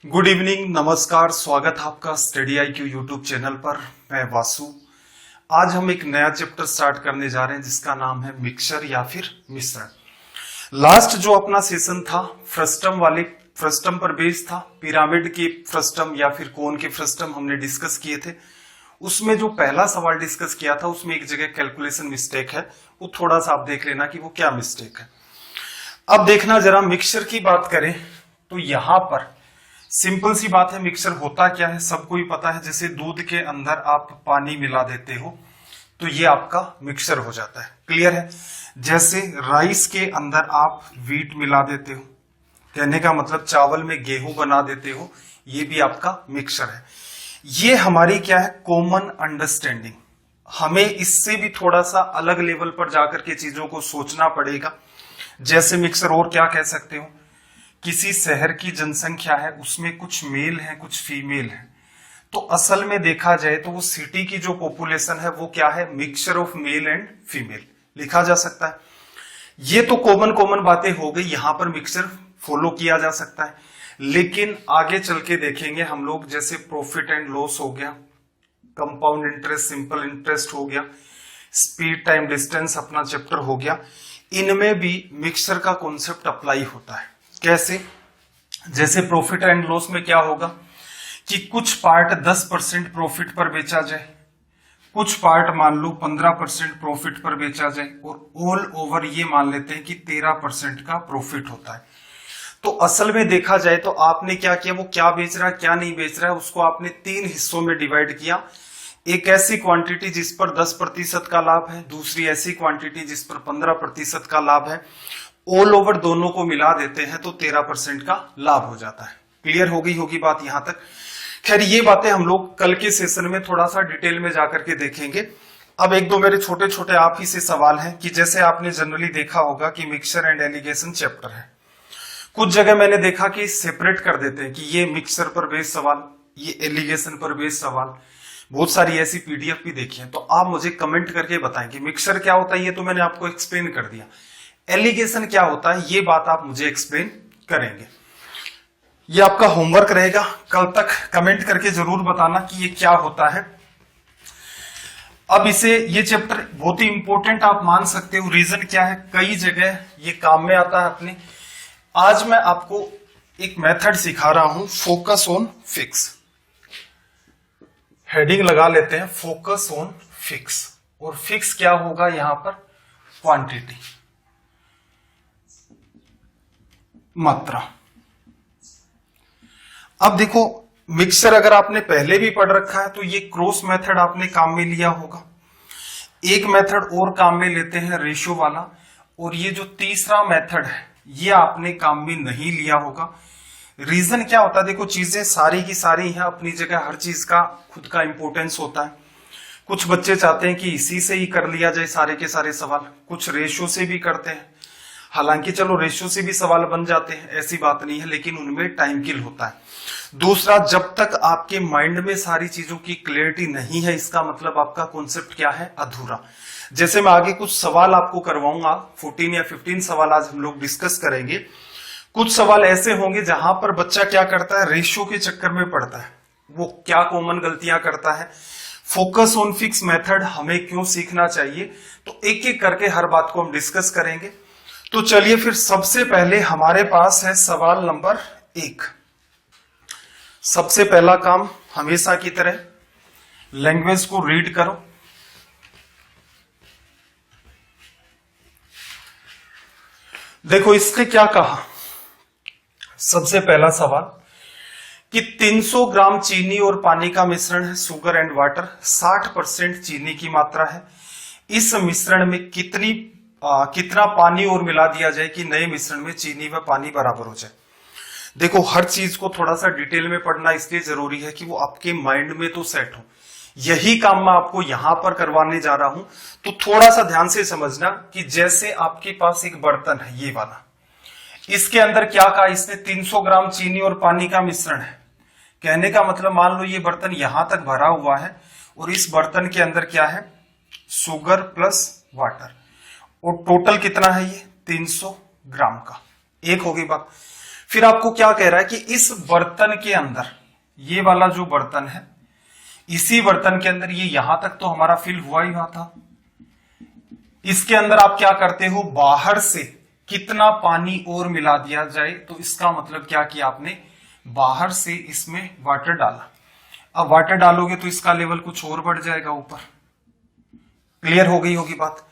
Good evening, नमस्कार, स्वागत है आपका स्टडी IQ यूट्यूब चैनल पर। मैं वासु। आज हम एक नया चैप्टर स्टार्ट करने जा रहे हैं जिसका नाम है मिक्सचर या फिर मिश्रण। लास्ट जो अपना सेशन था फ्रस्टम पर बेस्ड था। पिरामिड के फ्रस्टम या फिर कोन के फ्रस्टम हमने डिस्कस किए थे। उसमें जो पहला सवाल डिस्कस किया था उसमें एक जगह कैलकुलेशन मिस्टेक है, वो थोड़ा सा आप देख लेना कि वो क्या मिस्टेक है। अब देखना जरा, मिक्सचर की बात करें तो यहां पर सिंपल सी बात है, मिक्सचर होता क्या है सबको ही पता है। जैसे दूध के अंदर आप पानी मिला देते हो तो ये आपका मिक्सचर हो जाता है। क्लियर है? जैसे राइस के अंदर आप व्हीट मिला देते हो, कहने का मतलब चावल में गेहूं बना देते हो, ये भी आपका मिक्सचर है। ये हमारी क्या है, कॉमन अंडरस्टैंडिंग। हमें इससे भी थोड़ा सा अलग लेवल पर जाकर के चीजों को सोचना पड़ेगा। जैसे मिक्सचर और क्या कह सकते हो, किसी शहर की जनसंख्या है, उसमें कुछ मेल है कुछ फीमेल है, तो असल में देखा जाए तो वो सिटी की जो पॉपुलेशन है वो क्या है, mixture of male and female लिखा जा सकता है। ये तो कॉमन बातें हो गई, यहां पर मिक्सचर फॉलो किया जा सकता है। लेकिन आगे चल के देखेंगे हम लोग, जैसे प्रॉफिट एंड लॉस हो गया, कंपाउंड इंटरेस्ट, सिंपल इंटरेस्ट हो गया, स्पीड टाइम डिस्टेंस अपना चैप्टर हो गया, इनमें भी मिक्सचर का कॉन्सेप्ट अप्लाई होता है। कैसे? जैसे प्रॉफिट एंड लॉस में क्या होगा कि कुछ पार्ट 10% प्रॉफिट पर बेचा जाए, कुछ पार्ट मान लो 15% प्रॉफिट पर बेचा जाए, और ऑल ओवर ये मान लेते हैं कि 13% का प्रॉफिट होता है। तो असल में देखा जाए तो आपने क्या किया, वो क्या बेच रहा है क्या नहीं बेच रहा है, उसको आपने 3 हिस्सों में डिवाइड किया। एक ऐसी क्वांटिटी जिस पर 10% का लाभ है, दूसरी ऐसी क्वांटिटी जिस पर 15% का लाभ है, ऑल ओवर दोनों को मिला देते हैं तो 13% का लाभ हो जाता है। क्लियर हो गई होगी बात यहां तक। खैर ये बातें हम लोग कल के सेशन में थोड़ा सा डिटेल में जाकर के देखेंगे। अब एक दो मेरे छोटे छोटे आप ही से सवाल हैं कि जैसे आपने जनरली देखा होगा कि मिक्सचर एंड एलिगेशन चैप्टर है, कुछ जगह मैंने देखा कि सेपरेट कर देते हैं कि ये मिक्सचर पर बेस्ड सवाल, ये एलिगेशन पर बेस्ड सवाल। बहुत सारी ऐसी PDF भी देखी है, तो आप मुझे कमेंट करके बताएं कि मिक्सचर क्या होता है, ये तो मैंने आपको एक्सप्लेन कर दिया। एलिगेशन क्या होता है ये बात आप मुझे एक्सप्लेन करेंगे। ये आपका होमवर्क रहेगा, कल तक कमेंट करके जरूर बताना कि ये क्या होता है। अब ये चैप्टर बहुत ही इंपॉर्टेंट आप मान सकते हो। रीजन क्या है, कई जगह ये काम में आता है अपने। आज मैं आपको एक मेथड सिखा रहा हूं, फोकस ऑन फिक्स। हेडिंग लगा लेते हैं, फोकस ऑन फिक्स। और फिक्स क्या होगा यहां पर, क्वांटिटी, मात्रा। अब देखो, मिक्सचर अगर आपने पहले भी पढ़ रखा है तो ये क्रॉस मेथड आपने काम में लिया होगा। एक मेथड और काम में लेते हैं, रेशियो वाला। और ये जो तीसरा मेथड है ये आपने काम में नहीं लिया होगा। रीजन क्या होता है, देखो चीजें सारी की सारी हैं अपनी जगह, हर चीज का खुद का इंपॉर्टेंस होता है। कुछ बच्चे चाहते हैं कि इसी से ही कर लिया जाए सारे के सारे सवाल, कुछ रेशियो से भी करते हैं। हालांकि चलो रेशियो से भी सवाल बन जाते हैं, ऐसी बात नहीं है, लेकिन उनमें टाइम किल होता है। दूसरा, जब तक आपके माइंड में सारी चीजों की क्लियरिटी नहीं है, इसका मतलब आपका कॉन्सेप्ट क्या है, अधूरा। जैसे मैं आगे कुछ सवाल आपको करवाऊंगा, 14 या 15 सवाल आज हम लोग डिस्कस करेंगे। कुछ सवाल ऐसे होंगे जहां पर बच्चा क्या करता है, रेशियो के चक्कर में पड़ता है। वो क्या कॉमन गलतियां करता है, फोकस ऑन फिक्स मेथड हमें क्यों सीखना चाहिए, तो एक एक करके हर बात को हम डिस्कस करेंगे। तो चलिए फिर सबसे पहले हमारे पास है सवाल नंबर 1। सबसे पहला काम हमेशा की तरह लैंग्वेज को रीड करो। देखो इसने क्या कहा, सबसे पहला सवाल कि 300 ग्राम चीनी और पानी का मिश्रण है, शुगर एंड वाटर, 60% चीनी की मात्रा है। इस मिश्रण में कितना पानी और मिला दिया जाए कि नए मिश्रण में चीनी व पानी बराबर हो जाए। देखो हर चीज को थोड़ा सा डिटेल में पढ़ना इसलिए जरूरी है कि वो आपके माइंड में तो सेट हो। यही काम मैं आपको यहां पर करवाने जा रहा हूं, तो थोड़ा सा ध्यान से समझना कि जैसे आपके पास एक बर्तन है ये वाला, इसके अंदर क्या कहा इसने, 300 ग्राम चीनी और पानी का मिश्रण है। कहने का मतलब मान लो ये बर्तन यहां तक भरा हुआ है और इस बर्तन के अंदर क्या है, शुगर प्लस वाटर, और टोटल कितना है ये 300 ग्राम का। एक होगी बात। फिर आपको क्या कह रहा है कि इस बर्तन के अंदर, ये वाला जो बर्तन है, इसी बर्तन के अंदर, ये यहां तक तो हमारा फिल हुआ ही हुआ था, इसके अंदर आप क्या करते हो, बाहर से कितना पानी और मिला दिया जाए, तो इसका मतलब क्या किया आपने, बाहर से इसमें वाटर डाला। अब वाटर डालोगे तो इसका लेवल कुछ और बढ़ जाएगा ऊपर। क्लियर हो गई होगी बात।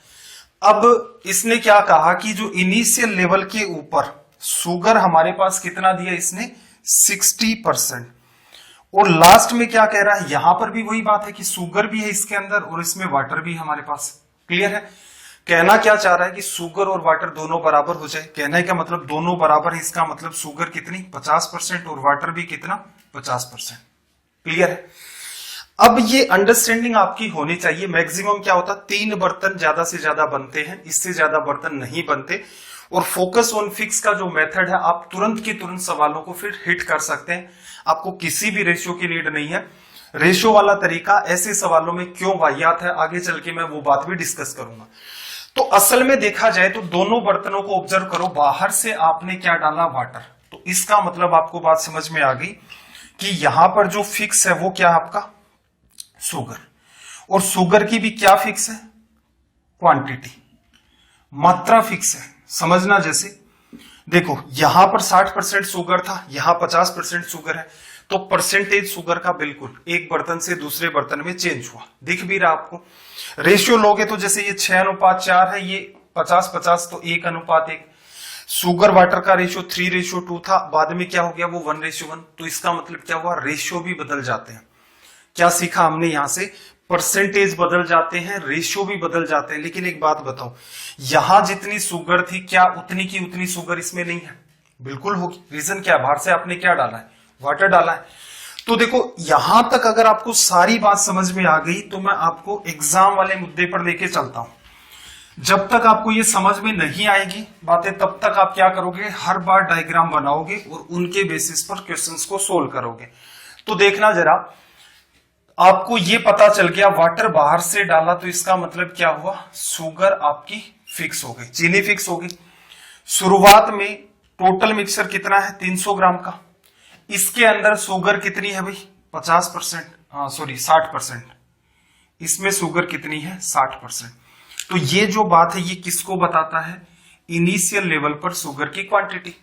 अब इसने क्या कहा कि जो इनिशियल लेवल के ऊपर शुगर हमारे पास कितना दिया इसने, 60%। और लास्ट में क्या कह रहा है, यहां पर भी वही बात है कि शुगर भी है इसके अंदर और इसमें वाटर भी हमारे पास। क्लियर है। कहना क्या चाह रहा है कि शुगर और वाटर दोनों बराबर हो जाए। कहने का मतलब दोनों बराबर है, इसका मतलब शुगर कितनी, 50% और वाटर भी कितना, 50%। क्लियर है। अब ये अंडरस्टैंडिंग आपकी होनी चाहिए। मैक्सिमम क्या होता है, 3 बर्तन ज्यादा से ज्यादा बनते हैं, इससे ज्यादा बर्तन नहीं बनते। और फोकस ऑन फिक्स का जो मेथड है, आप तुरंत के तुरंत सवालों को फिर हिट कर सकते हैं। आपको किसी भी रेशियो की नीड नहीं है। रेशियो वाला तरीका ऐसे सवालों में क्यों वाहियात है, आगे चल के मैं वो बात भी डिस्कस करूंगा। तो असल में देखा जाए तो दोनों बर्तनों को ऑब्जर्व करो, बाहर से आपने क्या डाला, वाटर। तो इसका मतलब आपको बात समझ में आ गई कि यहां पर जो फिक्स है वो क्या है आपका, शुगर। और शुगर की भी क्या फिक्स है, क्वांटिटी, मात्रा फिक्स है। समझना जैसे देखो, यहां पर 60% शुगर था, यहां 50% शुगर है, तो परसेंटेज शुगर का बिल्कुल एक बर्तन से दूसरे बर्तन में चेंज हुआ, दिख भी रहा आपको। रेशियो लोगे तो जैसे ये 6:4 है, ये 50-50 तो 1:1। शुगर वाटर का रेशियो 3:2 था, बाद में क्या हो गया वो 1:1। तो इसका मतलब क्या हुआ, रेशियो भी बदल जाते हैं। क्या सीखा हमने यहां से, परसेंटेज बदल जाते हैं, रेशियो भी बदल जाते हैं। लेकिन एक बात बताओ, यहां जितनी शुगर थी क्या उतनी की उतनी शुगर इसमें नहीं है, बिल्कुल होगी। रीजन क्या है, बाहर से आपने क्या डाला है, वाटर डाला है। तो देखो यहां तक अगर आपको सारी बात समझ में आ गई तो मैं आपको एग्जाम वाले मुद्दे पर लेके चलता हूं। जब तक आपको ये समझ में नहीं आएगी बातें, तब तक आप क्या करोगे, हर बार डायग्राम बनाओगे और उनके बेसिस पर क्वेश्चंस को सोल्व करोगे। तो देखना जरा, आपको ये पता चल गया वाटर बाहर से डाला, तो इसका मतलब क्या हुआ, शुगर आपकी फिक्स हो गई, चीनी फिक्स हो गई। शुरुआत में टोटल मिक्सचर कितना है, 300 ग्राम का। इसके अंदर शुगर कितनी है भाई, 50%, हाँ सॉरी 60%। इसमें शुगर कितनी है, 60%। तो ये जो बात है ये किसको बताता है, इनिशियल लेवल पर शुगर की क्वांटिटी।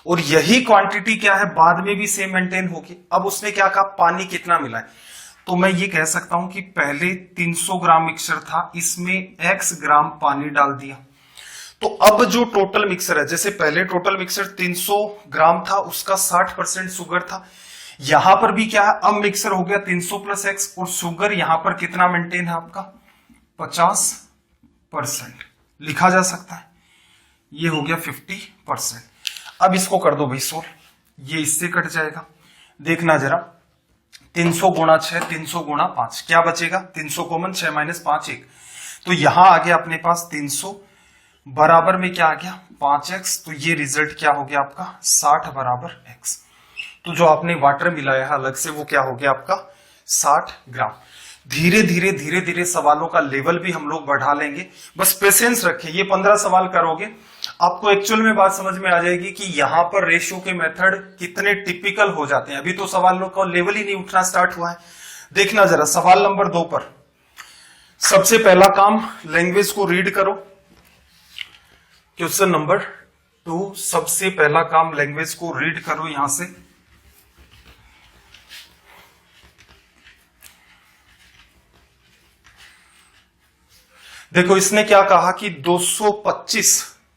और यही क्वांटिटी क्या है, बाद में भी सेम मेंटेन होगी। अब उसने क्या कहा, पानी कितना मिला है, तो मैं ये कह सकता हूं कि पहले 300 ग्राम मिक्सचर था, इसमें x ग्राम पानी डाल दिया। तो अब जो टोटल मिक्सर है, जैसे पहले टोटल मिक्सर 300 ग्राम था, उसका 60% शुगर था। यहां पर भी क्या है, अब मिक्सर हो गया 300 + x, और शुगर यहां पर कितना मेंटेन है आपका, 50% लिखा जा सकता है। ये हो गया 50%। अब इसको कर दो भाई सोल्व, ये इससे कट जाएगा। देखना जरा, 300 गुणा 6, 300 गुणा 5, क्या बचेगा, 300 कॉमन, 6 - 5 1। तो यहां आ गया अपने पास 300, बराबर में क्या आ गया, 5x। तो ये रिजल्ट क्या हो गया आपका, 60 = x। तो जो आपने वाटर मिलाया है अलग से, वो क्या हो गया आपका, 60 ग्राम। धीरे धीरे धीरे धीरे सवालों का लेवल भी हम लोग बढ़ा लेंगे, बस पेशेंस रखें। ये 15 सवाल करोगे, आपको एक्चुअल में बात समझ में आ जाएगी कि यहां पर रेशियो के मेथड कितने टिपिकल हो जाते हैं। अभी तो सवालों का लेवल ही नहीं उठना स्टार्ट हुआ है। देखना जरा, सवाल नंबर 2 पर सबसे पहला काम, लैंग्वेज को रीड करो। क्वेश्चन नंबर 2, सबसे पहला काम लैंग्वेज को रीड करो यहां से। देखो इसने क्या कहा कि 225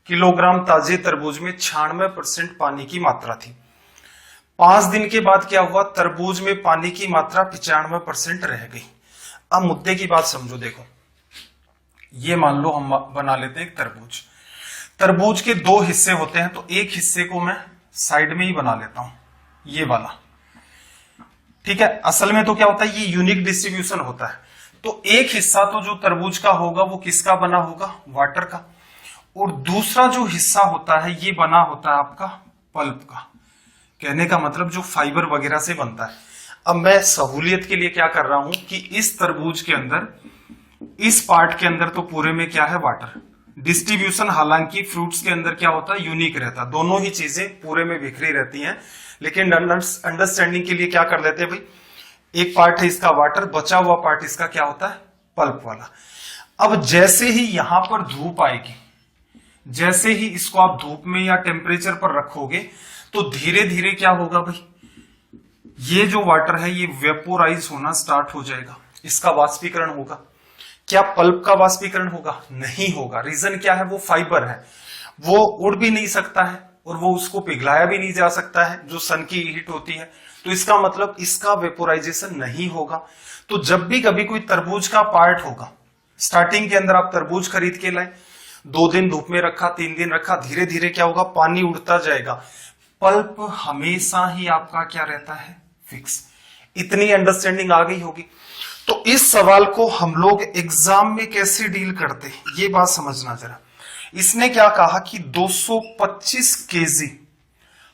किलोग्राम ताजे तरबूज में 96% पानी की मात्रा थी। 5 दिन के बाद क्या हुआ, तरबूज में पानी की मात्रा 95% रह गई। अब मुद्दे की बात समझो। देखो ये मान लो हम बना लेते हैं एक तरबूज। तरबूज के 2 हिस्से होते हैं, तो एक हिस्से को मैं साइड में ही बना लेता हूं, ये वाला। ठीक है, असल में तो क्या होता है, ये यूनिक डिस्ट्रीब्यूशन होता है। तो एक हिस्सा तो जो तरबूज का होगा वो किसका बना होगा, वाटर का। और दूसरा जो हिस्सा होता है ये बना होता है आपका पल्प का। कहने का मतलब जो फाइबर वगैरह से बनता है। अब मैं सहूलियत के लिए क्या कर रहा हूं कि इस तरबूज के अंदर, इस पार्ट के अंदर तो पूरे में क्या है, वाटर। डिस्ट्रीब्यूशन हालांकि फ्रूट्स के अंदर क्या होता है, यूनिक रहता है, दोनों ही चीजें पूरे में बिखरी रहती हैं, लेकिन अंडरस्टैंडिंग के लिए क्या कर लेते हैं भाई, एक पार्ट है इसका वाटर, बचा हुआ पार्ट इसका क्या होता है, पल्प वाला। अब जैसे ही यहां पर धूप आएगी, जैसे ही इसको आप धूप में या टेम्परेचर पर रखोगे तो धीरे धीरे क्या होगा भाई, ये जो वाटर है ये वेपोराइज होना स्टार्ट हो जाएगा, इसका वाष्पीकरण होगा। क्या पल्प का वाष्पीकरण होगा? नहीं होगा। रीजन क्या है, वो फाइबर है, वो उड़ भी नहीं सकता है और वो उसको पिघलाया भी नहीं जा सकता है जो सन की हीट होती है, तो इसका मतलब इसका वेपोराइजेशन नहीं होगा। तो जब भी कभी कोई तरबूज का पार्ट होगा, स्टार्टिंग के अंदर आप तरबूज खरीद के लाए, 2 दिन धूप में रखा, 3 दिन रखा, धीरे धीरे क्या होगा, पानी उड़ता जाएगा, पल्प हमेशा ही आपका क्या रहता है, फिक्स। इतनी अंडरस्टैंडिंग आ गई होगी। तो इस सवाल को हम लोग एग्जाम में कैसे डील करते हैं, ये बात समझना जरा। इसने क्या कहा कि 225 केजी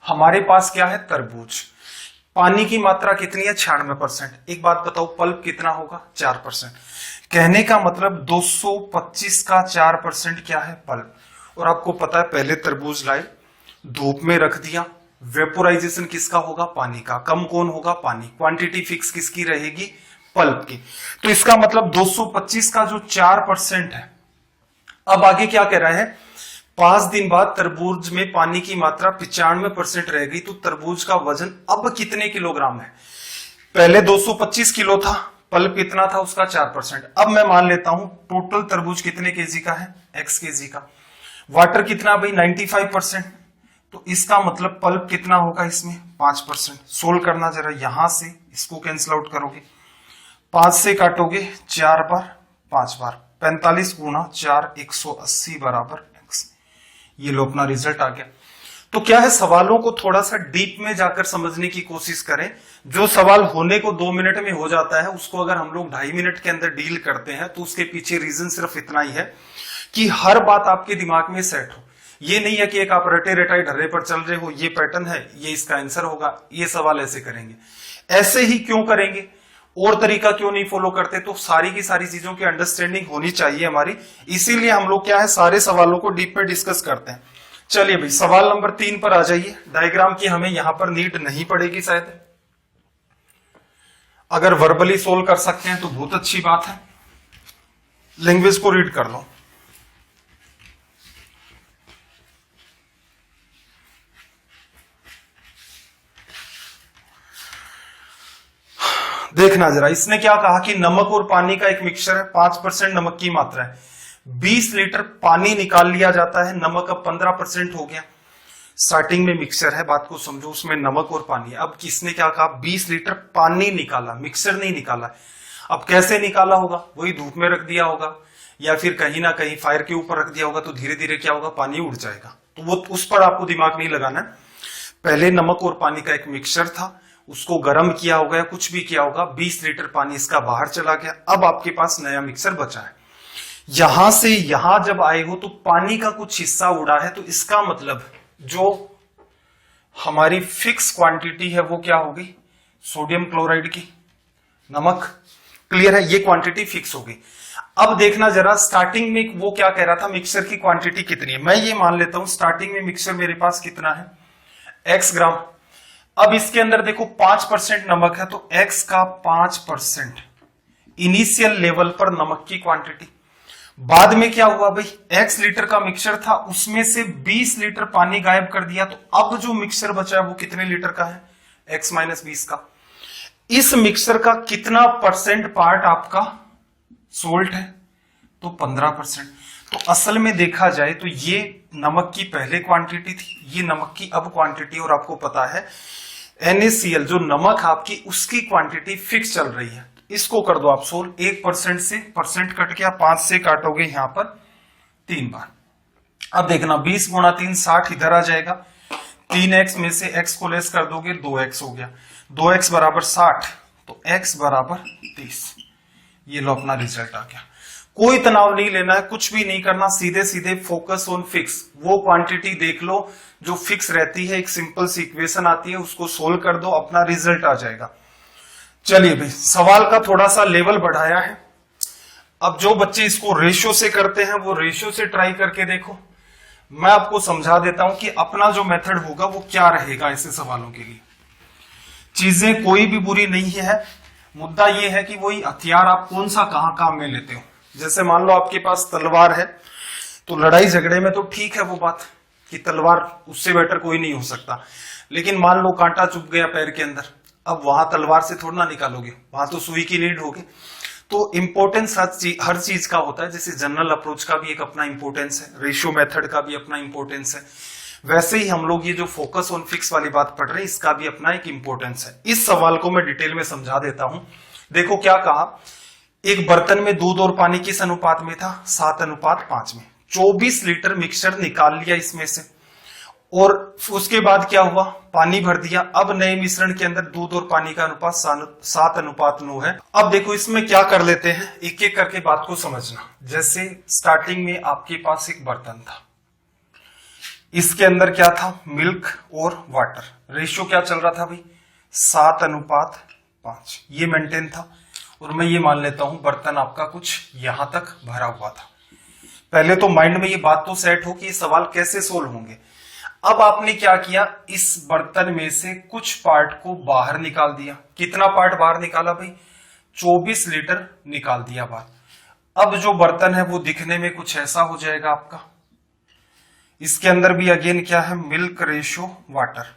हमारे पास क्या है, तरबूज, पानी की मात्रा कितनी है, 96%। एक बात बताओ, पल्प कितना होगा, 4%। कहने का मतलब 225 का 4% क्या है, पल्प। और आपको पता है पहले तरबूज लाए, धूप में रख दिया, वेपोराइजेशन किसका होगा, पानी का। कम कौन होगा, पानी। क्वांटिटी फिक्स किसकी रहेगी, पल्प की। तो इसका मतलब 225 का जो 4% है, अब आगे क्या कह रहा है, 5 दिन बाद तरबूज में पानी की मात्रा 95% रहेगी, तो तरबूज का वजन अब कितने किलोग्राम है। पहले 225 किलो था, पल्प कितना था उसका, 4%। अब मैं मान लेता हूं टोटल तरबूज कितने केजी का है, x केजी का। वाटर कितना भाई, 95%, तो इसका मतलब पल्प कितना होगा इसमें, 5%। सोल्व करना जरा, यहां से इसको कैंसिल आउट करोगे, 5 से काटोगे 4 बार, 5 बार, 45 गुना 4, 180 बराबर x। ये लो अपना रिजल्ट आ गया। तो क्या है, सवालों को थोड़ा सा डीप में जाकर समझने की कोशिश करें। जो सवाल होने को 2 मिनट में हो जाता है, उसको अगर हम लोग 2.5 मिनट के अंदर डील करते हैं, तो उसके पीछे रीजन सिर्फ इतना ही है कि हर बात आपके दिमाग में सेट हो। ये नहीं है कि एक आप रटे रटाई ढर्रे पर चल रहे हो, ये पैटर्न है, ये इसका आंसर होगा, ये सवाल ऐसे करेंगे। ऐसे ही क्यों करेंगे, और तरीका क्यों नहीं फॉलो करते, तो सारी की सारी चीजों की अंडरस्टैंडिंग होनी चाहिए हमारी, इसीलिए हम लोग क्या है, सारे सवालों को डीप में डिस्कस करते हैं। चलिए भाई, सवाल नंबर 3 पर आ जाइए। डायग्राम की हमें यहां पर नीड नहीं पड़ेगी शायद, अगर वर्बली सोल्व कर सकते हैं तो बहुत अच्छी बात है। लैंग्वेज को रीड कर लो। देखना जरा, इसने क्या कहा कि नमक और पानी का एक मिक्सचर है, 5% नमक की मात्रा है, 20 लीटर पानी निकाल लिया जाता है, नमक अब 15% हो गया। स्टार्टिंग में मिक्सचर है, बात को समझो, उसमें नमक और पानी। अब किसने क्या कहा, 20 लीटर पानी निकाला, मिक्सचर नहीं निकाला। अब कैसे निकाला होगा, वही धूप में रख दिया होगा या फिर कहीं ना कहीं फायर के ऊपर रख दिया होगा, तो धीरे धीरे क्या होगा, पानी उड़ जाएगा। तो वो उस पर आपको दिमाग नहीं लगाना है। पहले नमक और पानी का एक मिक्सचर था, उसको गर्म किया होगा या कुछ भी किया होगा, 20 लीटर पानी इसका बाहर चला गया। अब आपके पास नया मिक्सर बचा है। यहां से यहां जब आए हो तो पानी का कुछ हिस्सा उड़ा है, तो इसका मतलब जो हमारी फिक्स क्वांटिटी है वो क्या होगी, सोडियम क्लोराइड की, नमक। क्लियर है, ये क्वांटिटी फिक्स होगी। अब देखना जरा, स्टार्टिंग में वो क्या कह रहा था, मिक्सर की क्वांटिटी कितनी है। मैं ये मान लेता हूं स्टार्टिंग में मिक्सर मेरे पास कितना है, x ग्राम। अब इसके अंदर देखो 5% नमक है, तो x का 5% इनिशियल लेवल पर नमक की क्वांटिटी। बाद में क्या हुआ भाई, x लीटर का मिक्सचर था, उसमें से 20 लीटर पानी गायब कर दिया, तो अब जो मिक्सचर बचा है वो कितने लीटर का है, x - 20 का। इस मिक्सचर का कितना परसेंट पार्ट आपका सोल्ट है, तो 15%। तो असल में देखा जाए तो ये नमक की पहले क्वांटिटी थी, ये नमक की अब क्वांटिटी। और आपको पता है NaCl जो नमक आपकी, उसकी क्वांटिटी फिक्स चल रही है। इसको कर दो आप सोल्व, 1% से परसेंट कट गया, 5 से काटोगे यहां पर 3 बार। अब देखना 20 गुणा 3 60 इधर आ जाएगा, 3x में से x को लेस कर दोगे 2x हो गया, 2x बराबर 60, तो x बराबर 30। ये लो अपना रिजल्ट आ गया। कोई तनाव नहीं लेना है, कुछ भी नहीं करना, सीधे सीधे फोकस ऑन फिक्स। वो क्वांटिटी देख लो जो फिक्स रहती है, एक सिंपल सी इक्वेशन आती है, उसको सोल्व कर दो, अपना रिजल्ट आ जाएगा। चलिए भाई, सवाल का थोड़ा सा लेवल बढ़ाया है। अब जो बच्चे इसको रेशियो से करते हैं वो रेशियो से ट्राई करके देखो। मैं आपको समझा देता हूं कि अपना जो मेथड होगा वो क्या रहेगा ऐसे सवालों के लिए। चीजें कोई भी बुरी नहीं है, मुद्दा ये है कि वही हथियार आप कौन सा कहां काम में लेते हो। जैसे मान लो आपके पास तलवार है, तो लड़ाई झगड़े में तो ठीक है वो बात कि तलवार, उससे बेटर कोई नहीं हो सकता। लेकिन मान लो कांटा चुभ गया पैर के अंदर, अब वहां तलवार से थोड़ा ना निकालोगे, वहां तो सुई की नीड होगी। तो इंपॉर्टेंस हर चीज का होता है। जैसे जनरल अप्रोच का भी एक अपना इंपॉर्टेंस है, रेशियो मेथड का भी अपना इंपॉर्टेंस है, वैसे ही हम लोग ये जो फोकस ऑन फिक्स वाली बात पढ़ रहे हैं इसका भी अपना एक इंपॉर्टेंस है। इस सवाल को मैं डिटेल में समझा देता हूं। देखो क्या कहा, एक बर्तन में दूध और पानी किस अनुपात में था, 7:5 में। 24 लीटर मिक्सचर निकाल लिया इसमें से, और उसके बाद क्या हुआ, पानी भर दिया। अब नए मिश्रण के अंदर दूध और पानी का अनुपात 7:9 है। अब देखो इसमें क्या कर लेते हैं, एक एक करके बात को समझना। जैसे स्टार्टिंग में आपके पास एक बर्तन था, इसके अंदर क्या था, मिल्क और वाटर। रेशियो क्या चल रहा था भाई, 7:5, ये मेंटेन था। और मैं ये मान लेता हूं बर्तन आपका कुछ यहां तक भरा हुआ था। पहले तो माइंड में ये बात तो सेट हो कि ये सवाल कैसे सोल्व होंगे। अब आपने क्या किया, इस बर्तन में से कुछ पार्ट को बाहर निकाल दिया। कितना पार्ट बाहर निकाला भाई, 24 लीटर निकाल दिया बाहर। अब जो बर्तन है वो दिखने में कुछ ऐसा हो जाएगा आपका। इसके अंदर भी अगेन क्या है, मिल्क रेशियो वाटर,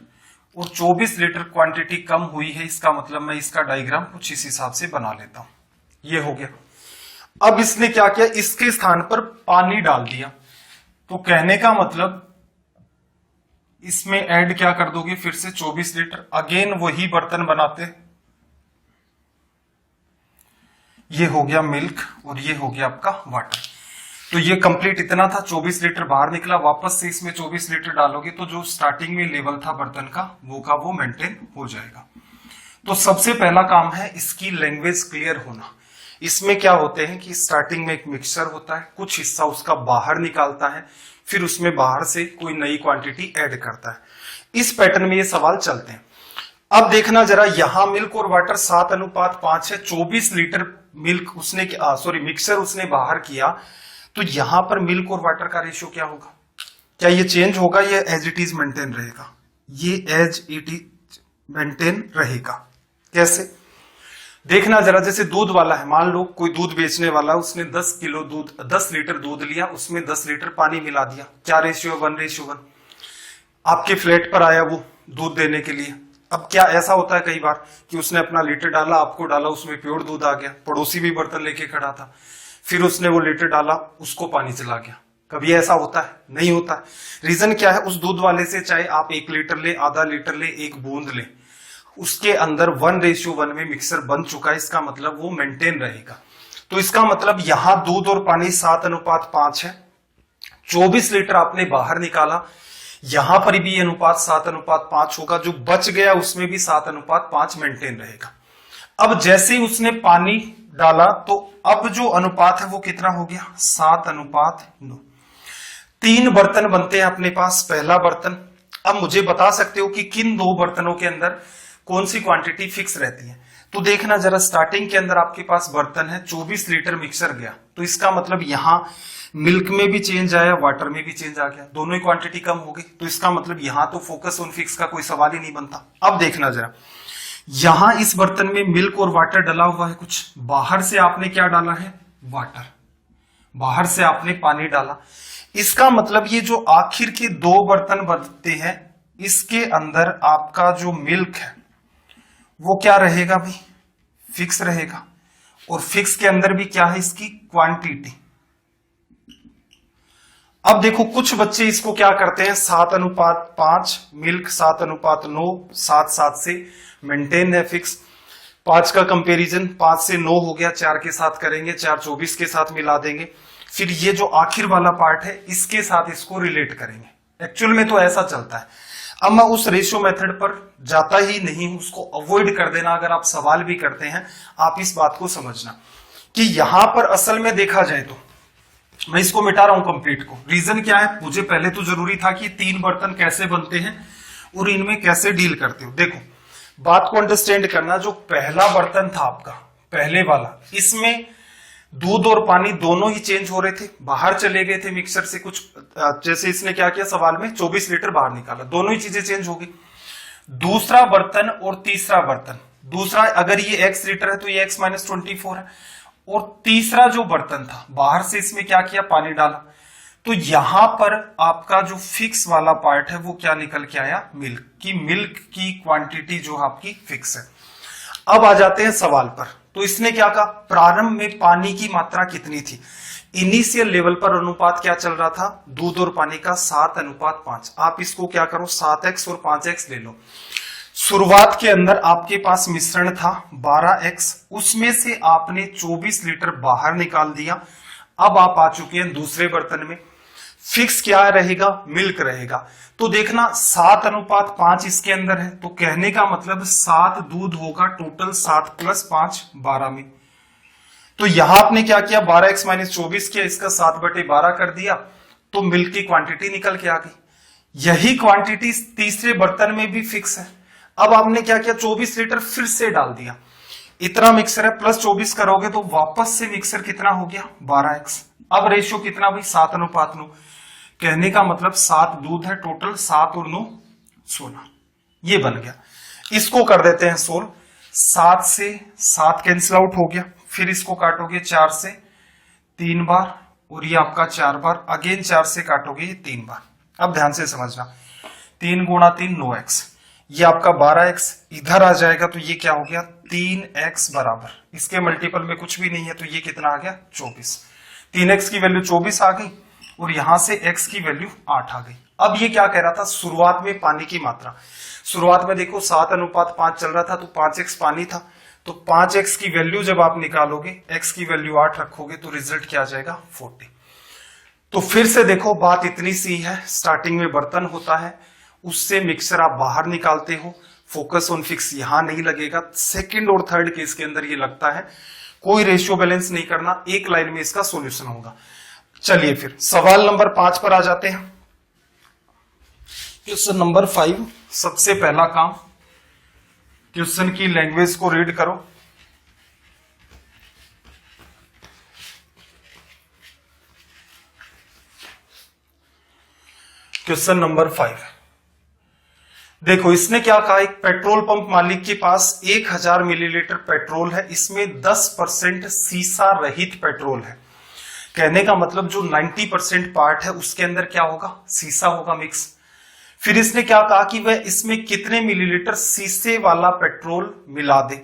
और 24 लीटर क्वांटिटी कम हुई है। इसका मतलब मैं इसका डायग्राम कुछ इस हिसाब से बना लेता हूं। ये हो गया। अब इसने क्या किया, इसके स्थान पर पानी डाल दिया। तो कहने का मतलब इसमें ऐड क्या कर दोगे, फिर से 24 लीटर, अगेन वही बर्तन बनाते। ये हो गया मिल्क और ये हो गया आपका वाटर। तो ये कंप्लीट इतना था, 24 लीटर बाहर निकला। वापस से इसमें 24 लीटर डालोगे तो जो स्टार्टिंग में लेवल था बर्तन का वो मेंटेन हो जाएगा। तो सबसे पहला काम है इसकी लैंग्वेज क्लियर होना। इसमें क्या होते हैं कि स्टार्टिंग में एक मिक्सचर होता है, कुछ हिस्सा उसका बाहर निकालता है, फिर उसमें बाहर से कोई नई क्वांटिटी ऐड करता है। इस पैटर्न में ये सवाल चलते हैं। अब देखना जरा, यहां मिल्क और वाटर 7:5 है। 24 लीटर मिल्क उसने मिक्सचर उसने बाहर किया, तो यहां पर मिल्क और वाटर का रेशियो क्या होगा, क्या ये चेंज होगा, ये एज इट इज मेंटेन रहेगा? ये एज इट इज मेंटेन रहेगा। कैसे देखना जरा, जैसे दूध वाला है, मान लो कोई दूध बेचने वाला, उसने 10 लीटर दूध लिया, उसमें 10 लीटर पानी मिला दिया। क्या रेशियो, 1:1। आपके फ्लैट पर आया वो दूध देने के लिए। अब क्या ऐसा होता है कई बार कि उसने अपना लीटर डाला, आपको डाला, उसमें प्योर दूध आ गया, पड़ोसी भी बर्तन लेके खड़ा था, फिर उसने वो लीटर डाला, उसको पानी चला गया। कभी ऐसा होता है? नहीं होता है। रीजन क्या है, उस दूध वाले से चाहे आप 1 लीटर ले, आधा लीटर ले, 1 बूंद ले, उसके अंदर 1:1 में मिक्सर बन चुका है। इसका मतलब वो मेंटेन रहेगा। तो इसका मतलब यहां दूध और पानी 7:5 है। 24 लीटर आपने बाहर निकाला, यहां पर भी अनुपात 7:5 होगा। जो बच गया उसमें भी 7:5 मेंटेन रहेगा। अब जैसे ही उसने पानी डाला तो अब जो अनुपात है वो कितना हो गया, 7:9। 3 बर्तन बनते हैं अपने पास। पहला बर्तन, अब मुझे बता सकते हो कि किन 2 बर्तनों के अंदर कौन सी क्वांटिटी फिक्स रहती है। तो देखना जरा, स्टार्टिंग के अंदर आपके पास बर्तन है, 24 लीटर मिक्सर गया, तो इसका मतलब यहां मिल्क में भी चेंज आया, वाटर में भी चेंज आ गया, दोनों ही क्वांटिटी कम हो गई। तो इसका मतलब यहां तो फोकस ऑन फिक्स का कोई सवाल ही नहीं बनता। अब देखना जरा, यहां इस बर्तन में मिल्क और वाटर डला हुआ है, कुछ बाहर से आपने क्या डाला है, वाटर, बाहर से आपने पानी डाला। इसका मतलब ये जो आखिर के 2 बर्तन बनते हैं, इसके अंदर आपका जो मिल्क है वो क्या रहेगा भाई, फिक्स रहेगा। और फिक्स के अंदर भी क्या है, इसकी क्वांटिटी। अब देखो कुछ बच्चे इसको क्या करते हैं, 7:5 मिल्क, 7:9, 7 से मेंटेन है फिक्स। 5 का कंपैरिजन, 5 से 9 हो गया, 4 के साथ करेंगे, 4 24 के साथ मिला देंगे, फिर ये जो आखिर वाला पार्ट है इसके साथ इसको रिलेट करेंगे। एक्चुअल में तो ऐसा चलता है। अब मैं उस रेशियो मेथड पर जाता ही नहीं हूं, उसको अवॉइड कर देना। अगर आप सवाल भी करते हैं, आप इस बात को समझना कि यहां पर असल में देखा जाए तो मैं इसको मिटा रहा हूं कंप्लीट को। रीजन क्या है, मुझे पहले तो जरूरी था कि 3 बर्तन कैसे बनते हैं और इनमें कैसे डील करते हो। देखो बात को अंडरस्टैंड करना, जो पहला बर्तन था आपका, पहले वाला, इसमें दूध और पानी दोनों ही चेंज हो रहे थे, बाहर चले गए थे मिक्सर से कुछ, जैसे इसने क्या किया सवाल में 24 लीटर बाहर निकाला, दोनों ही चीजें चेंज हो गई। दूसरा बर्तन और तीसरा बर्तन, दूसरा अगर ये x लीटर है तो ये x माइनस 24 है, और तीसरा जो बर्तन था बाहर से इसमें क्या किया, पानी डाला, तो यहां पर आपका जो फिक्स वाला पार्ट है वो क्या निकल के आया, मिल्क की क्वांटिटी जो आपकी फिक्स है। अब आ जाते हैं सवाल पर। तो इसने क्या कहा, प्रारंभ में पानी की मात्रा कितनी थी, इनिशियल लेवल पर अनुपात क्या चल रहा था, दूध और पानी का 7:5। आप इसको क्या करो 7x और 5x ले लो। शुरुआत के अंदर आपके पास मिश्रण था 12x, उसमें से आपने 24 लीटर बाहर निकाल दिया। अब आप आ चुके हैं दूसरे बर्तन में, फिक्स क्या रहेगा, मिल्क रहेगा। तो देखना 7:5 इसके अंदर है, तो कहने का मतलब 7 दूध होगा, टोटल 7 + 5 12 में। तो यहां आपने क्या किया, 12x - 24 किया, इसका 7/12 कर दिया, तो मिल्क की क्वांटिटी निकल के आ गई। यही क्वांटिटी तीसरे बर्तन में भी फिक्स है। अब आपने क्या किया, 24 लीटर फिर से डाल दिया, इतना मिक्सर है, प्लस 24 करोगे तो वापस से मिक्सर कितना हो गया, 12x। अब रेशियो कितना भाई, 7:9। कहने का मतलब 7 दूध है, टोटल 7 और 9 16, ये बन गया। इसको कर देते हैं सोल्व। 7 से 7 कैंसिल आउट हो गया, फिर इसको काटोगे 4 से 3 बार, और ये आपका 4 बार, अगेन 4 से काटोगे ये 3 बार। अब ध्यान से समझना, 3 × 3 9x, ये आपका 12x इधर आ जाएगा, तो ये क्या हो गया 3x बराबर, इसके मल्टीपल में कुछ भी नहीं है, तो ये कितना आ गया 24। 3x की वैल्यू 24 आ गई, और यहां से x की वैल्यू 8 आ गई। अब ये क्या कह रहा था, शुरुआत में पानी की मात्रा, शुरुआत में देखो 7:5 चल रहा था, तो 5x पानी था, तो 5x की वैल्यू जब आप निकालोगे, x की वैल्यू 8 रखोगे, तो रिजल्ट क्या आ जाएगा 40। तो फिर से देखो बात इतनी सी है, स्टार्टिंग में बर्तन होता है, उससे मिक्सर आप बाहर निकालते हो, फोकस ऑन फिक्स यहां नहीं लगेगा, सेकंड और थर्ड केस के अंदर ये लगता है। कोई रेशियो बैलेंस नहीं करना, एक लाइन में इसका सॉल्यूशन होगा। चलिए फिर सवाल नंबर 5 पर आ जाते हैं। क्वेश्चन नंबर 5, सबसे पहला काम, क्वेश्चन की लैंग्वेज को रीड करो। क्वेश्चन नंबर 5 देखो, इसने क्या कहा, एक पेट्रोल पंप मालिक के पास 1000 मिलीलीटर पेट्रोल है, इसमें 10% सीसा रहित पेट्रोल है। कहने का मतलब जो 90% पार्ट है उसके अंदर क्या होगा, सीसा होगा मिक्स। फिर इसने क्या कहा कि वह इसमें कितने मिलीलीटर सीसे वाला पेट्रोल मिला दे।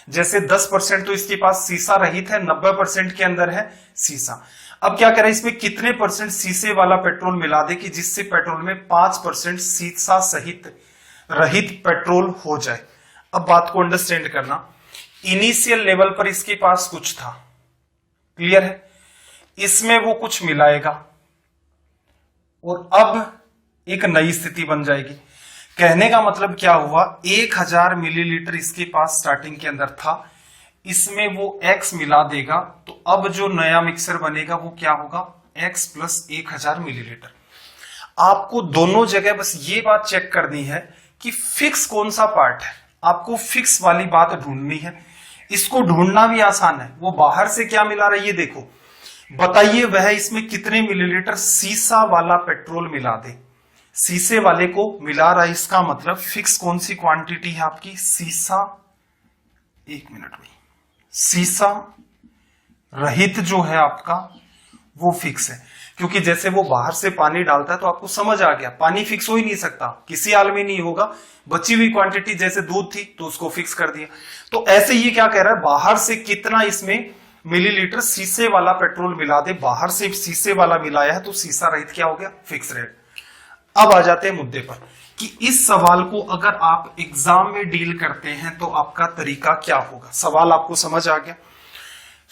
जैसे 10% तो इसके पास सीसा रहित है, 90% के अंदर है सीसा। अब क्या कह रहा है, इसमें कितने परसेंट सीसे वाला पेट्रोल मिला दे कि जिससे पेट्रोल में 5% सीसा सहित रहित पेट्रोल हो जाए। अब बात को अंडरस्टैंड करना, इनिशियल लेवल पर इसके पास कुछ था, क्लियर है, इसमें वो कुछ मिलाएगा, और अब एक नई स्थिति बन जाएगी। कहने का मतलब क्या हुआ, 1000 मिलीलीटर इसके पास स्टार्टिंग के अंदर था, इसमें वो x मिला देगा, तो अब जो नया मिक्सर बनेगा वो क्या होगा, x + 1000 मिलीलीटर। आपको दोनों जगह बस ये बात चेक करनी है कि फिक्स कौन सा पार्ट है, आपको फिक्स वाली बात ढूंढनी है। इसको ढूंढना भी आसान है, वो बाहर से क्या मिला रहा है ये देखो, बताइए वह इसमें कितने मिलीलीटर सीसा वाला पेट्रोल मिला दे। सीसे वाले को मिला रहा है, इसका मतलब फिक्स कौन सी क्वांटिटी है आपकी, सीसा, एक मिनट में, सीसा रहित जो है आपका वो फिक्स है। क्योंकि जैसे वो बाहर से पानी डालता है तो आपको समझ आ गया, पानी फिक्स हो ही नहीं सकता, किसी हाल में नहीं होगा। बची हुई क्वांटिटी जैसे दूध थी तो उसको फिक्स कर दिया। तो ऐसे ये क्या कह रहा है, बाहर से कितना इसमें मिलीलीटर सीसे वाला पेट्रोल मिला दे, बाहर से सीसे वाला मिलाया है तो सीसा रहित क्या हो गया, फिक्स रेट। अब आ जाते हैं मुद्दे पर कि इस सवाल को अगर आप एग्जाम में डील करते हैं तो आपका तरीका क्या होगा। सवाल आपको समझ आ गया,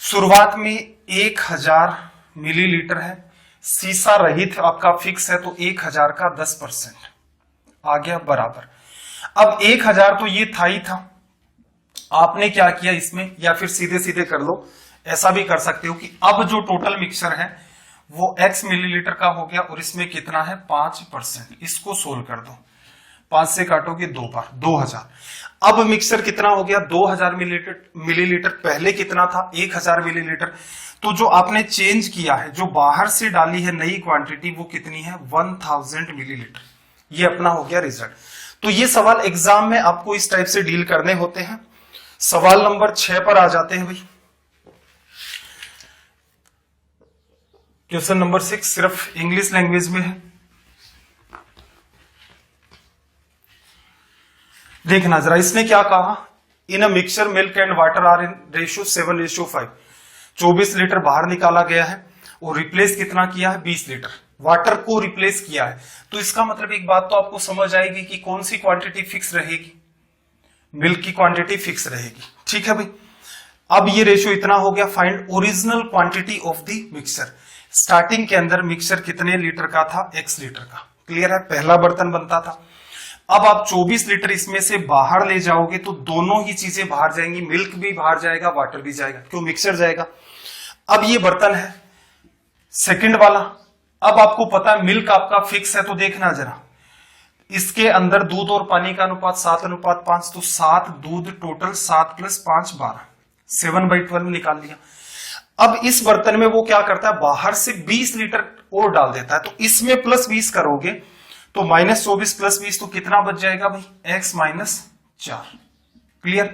शुरुआत में 1000 मिलीलीटर है, सीसा रहित आपका फिक्स है, तो 1000 का 10% आ गया बराबर। अब 1000 तो ये था ही था, आपने क्या किया इसमें, या फिर सीधे सीधे कर लो, ऐसा भी कर सकते हो कि अब जो टोटल मिक्सचर है वो x मिलीलीटर का हो गया, और इसमें कितना है 5%, इसको सोल्व कर दो। 5 से काटोगे 2 बार, 2000। अब मिक्सचर कितना हो गया, 2000 मिलीलीटर। पहले कितना था, 1000 मिलीलीटर। तो जो आपने चेंज किया है, जो बाहर से डाली है नई क्वांटिटी, वो कितनी है, 1000 मिलीलीटर। ये अपना हो गया रिजल्ट। तो ये सवाल एग्जाम में आपको इस टाइप से डील करने होते हैं। सवाल नंबर 6 पर आ जाते हैं भाई। क्वेश्चन नंबर 6 सिर्फ इंग्लिश लैंग्वेज में है। देखना जरा, इसने क्या कहा, in a mixture milk and water are in ratio 7:5। 24 litre बाहर निकाला गया है और रिप्लेस कितना किया है, 20 लीटर वाटर को रिप्लेस किया है। तो इसका मतलब एक बात तो आपको समझ आएगी कि कौन सी क्वांटिटी फिक्स रहेगी, मिल्क की क्वांटिटी फिक्स रहेगी। ठीक है भाई। अब ये रेशियो इतना हो गया। Find original quantity of the mixture. Starting के अंदर मिक्सचर कितने लीटर का था, x लीटर का। क्लियर है, पहला बर्तन बनता था। अब आप 24 लीटर इसमें से बाहर ले जाओगे तो दोनों ही चीजें बाहर जाएंगी, मिल्क भी बाहर जाएगा, वाटर भी जाएगा, क्यों, मिक्सचर जाएगा। अब ये बर्तन है सेकंड वाला। अब आपको पता है मिल्क आपका फिक्स है, तो देखना जरा, इसके अंदर दूध और पानी का अनुपात 7:5, तो 7 दूध टोटल, 7 + 5 12, 7/12 निकाल लिया। अब इस बर्तन में वो क्या करता है, बाहर से 20 लीटर और डाल देता है। तो इसमें +20 करोगे तो -24 + 20 तो कितना बच जाएगा भाई, x - 4। क्लियर।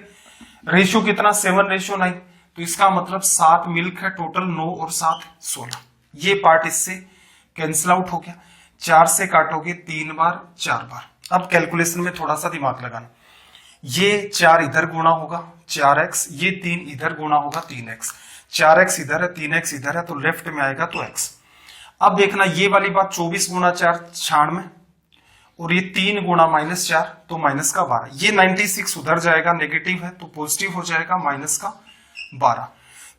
रेशियो कितना, 7:9। तो इसका मतलब 7 मिल्क है टोटल, 9 और 7 16। ये पार्ट इससे कैंसिल आउट हो गया। 4 से काटोगे 3 बार, 4 बार। अब कैलकुलेशन में थोड़ा सा दिमाग लगाना। ये 4 इधर गुणा होगा 4x, ये 3 इधर गुणा होगा 3x, 4x इधर है, 3x इधर है, तो लेफ्ट में आएगा तो x। अब देखना ये वाली बात, 24 × 4 96, और ये 3 × -4 तो माइनस का 12। ये 96 उधर जाएगा, नेगेटिव है तो पॉजिटिव हो जाएगा, -12।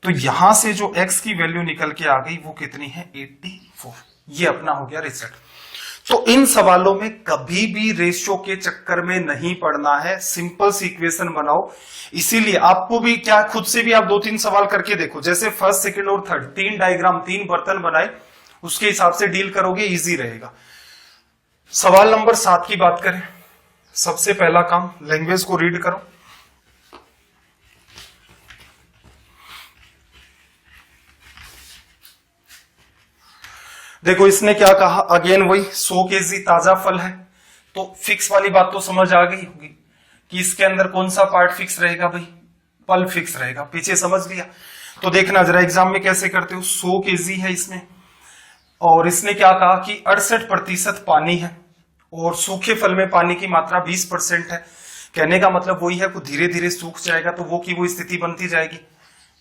तो यहां से जो x की वैल्यू निकल के आ गई वो कितनी है, 84। ये अपना हो गया रिजल्ट। तो इन सवालों में कभी भी रेशियो के चक्कर में नहीं पड़ना है, सिंपल सी इक्वेशन बनाओ। इसीलिए आपको भी क्या, खुद से भी आप 2-3 सवाल करके देखो, जैसे फर्स्ट, सेकंड और थर्ड, 3 डायग्राम, 3 बर्तन बनाए, उसके हिसाब से डील करोगे, इजी रहेगा। सवाल नंबर 7 की बात करें। सबसे पहला काम, लैंग्वेज को रीड करो। देखो इसने क्या कहा, अगेन वही 100 kg ताजा फल है। तो फिक्स वाली बात तो समझ आ गई होगी कि इसके अंदर कौन सा पार्ट फिक्स रहेगा भाई, पल्प फिक्स रहेगा। पीछे समझ लिया। तो देखना जरा एग्जाम में कैसे करते हो। 100 kg है इसमें, और इसने क्या कहा कि 68% पानी है, और सूखे फल में पानी की मात्रा 20% है। कहने का मतलब वही है, वो धीरे धीरे सूख जाएगा तो वो की वो स्थिति बनती जाएगी।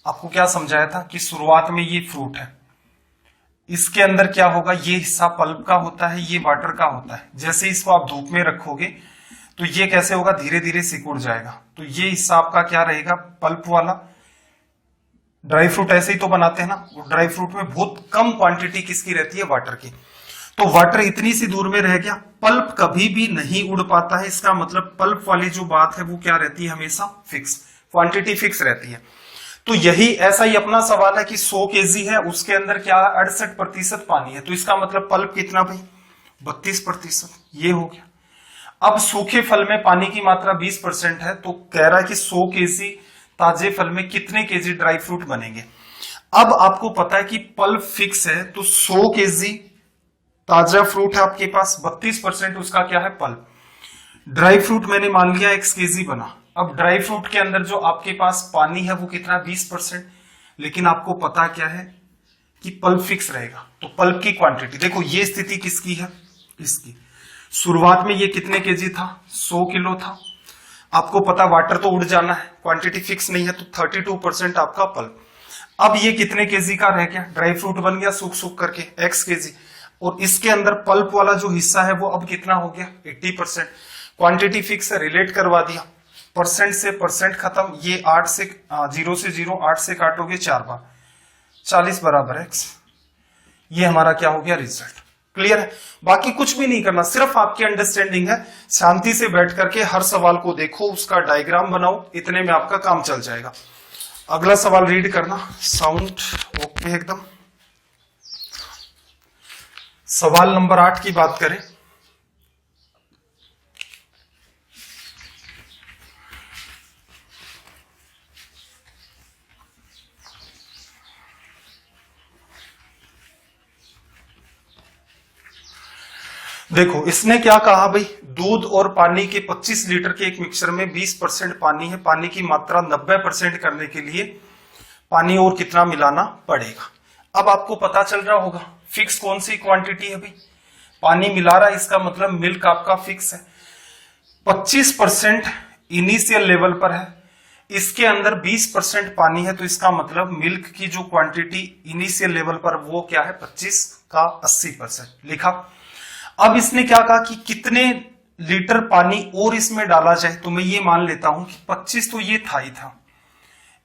आपको क्या समझाया था कि शुरुआत में ये फ्रूट है, इसके अंदर क्या होगा, ये हिस्सा पल्प का होता है, ये वाटर का होता है। जैसे इसको आप धूप में रखोगे तो ये कैसे होगा, धीरे धीरे सिकुड़ जाएगा। तो ये हिस्सा आपका क्या रहेगा, पल्प वाला। ड्राई फ्रूट ऐसे ही तो बनाते हैं ना, ड्राई फ्रूट में बहुत कम क्वांटिटी किसकी रहती है, वाटर की। तो वाटर इतनी सी दूर में रह गया, पल्प कभी भी नहीं उड़ पाता है। इसका मतलब पल्प वाली जो बात है वो क्या रहती है, हमेशा फिक्स, क्वांटिटी फिक्स रहती है। तो यही ऐसा ही अपना सवाल है कि 100 kg है, उसके अंदर क्या है, 68% पानी है। तो इसका मतलब पल्प कितना भाई, 32%। ये हो गया। अब सूखे फल में पानी की मात्रा 20% है, तो कह रहा है कि 100 kg ताजे फल में कितने kg ड्राई फ्रूट बनेंगे। अब आपको पता है कि पल्प फिक्स है, तो 100 kg ताजा फ्रूट है आपके पास, 32% उसका क्या है, पल्प। ड्राई फ्रूट मैंने मान लिया x kg बना। अब ड्राई फ्रूट के अंदर जो आपके पास पानी है वो कितना, 20%। लेकिन आपको पता क्या है कि पल्प फिक्स रहेगा। तो पल्प की क्वांटिटी देखो, ये स्थिति किसकी है, इसकी। शुरुआत में ये कितने केजी था, 100 किलो था। आपको पता वाटर तो उड़ जाना है, क्वांटिटी फिक्स नहीं है, तो 32% आपका पल्प। अब ये कितने केजी का रह गया, ड्राई फ्रूट बन गया सूख सूख करके x kg, और इसके अंदर पल्प वाला जो हिस्सा है वो अब कितना हो गया, 80%। क्वांटिटी फिक्स है, रिलेट करवा दिया, परसेंट से परसेंट खत्म। ये 8 से 0 से 0, 8 से काटोगे 4 बार, 40 बराबर x। ये हमारा क्या हो गया, रिजल्ट। क्लियर है। बाकी कुछ भी नहीं करना, सिर्फ आपकी अंडरस्टैंडिंग है। शांति से बैठ करके हर सवाल को देखो, उसका डायग्राम बनाओ, इतने में आपका काम चल जाएगा। अगला सवाल रीड करना, साउंड ओके एकदम। सवाल नंबर 8 की बात करें। देखो इसने क्या कहा भाई, दूध और पानी के 25 लीटर के एक मिक्सचर में 20% पानी है, पानी की मात्रा 90% करने के लिए पानी और कितना मिलाना पड़ेगा। अब आपको पता चल रहा होगा फिक्स कौन सी क्वांटिटी है भाई, पानी मिला रहा है, इसका मतलब मिल्क आपका फिक्स है। 25% इनिशियल लेवल पर है, इसके अंदर 20% पानी है, तो इसका मतलब मिल्क की जो क्वांटिटी इनिशियल लेवल पर वो क्या है 25 का 80% लिखा। अब इसने क्या कहा कि कितने लीटर पानी और इसमें डाला जाए, तो मैं ये मान लेता हूं कि 25 तो ये था ही था,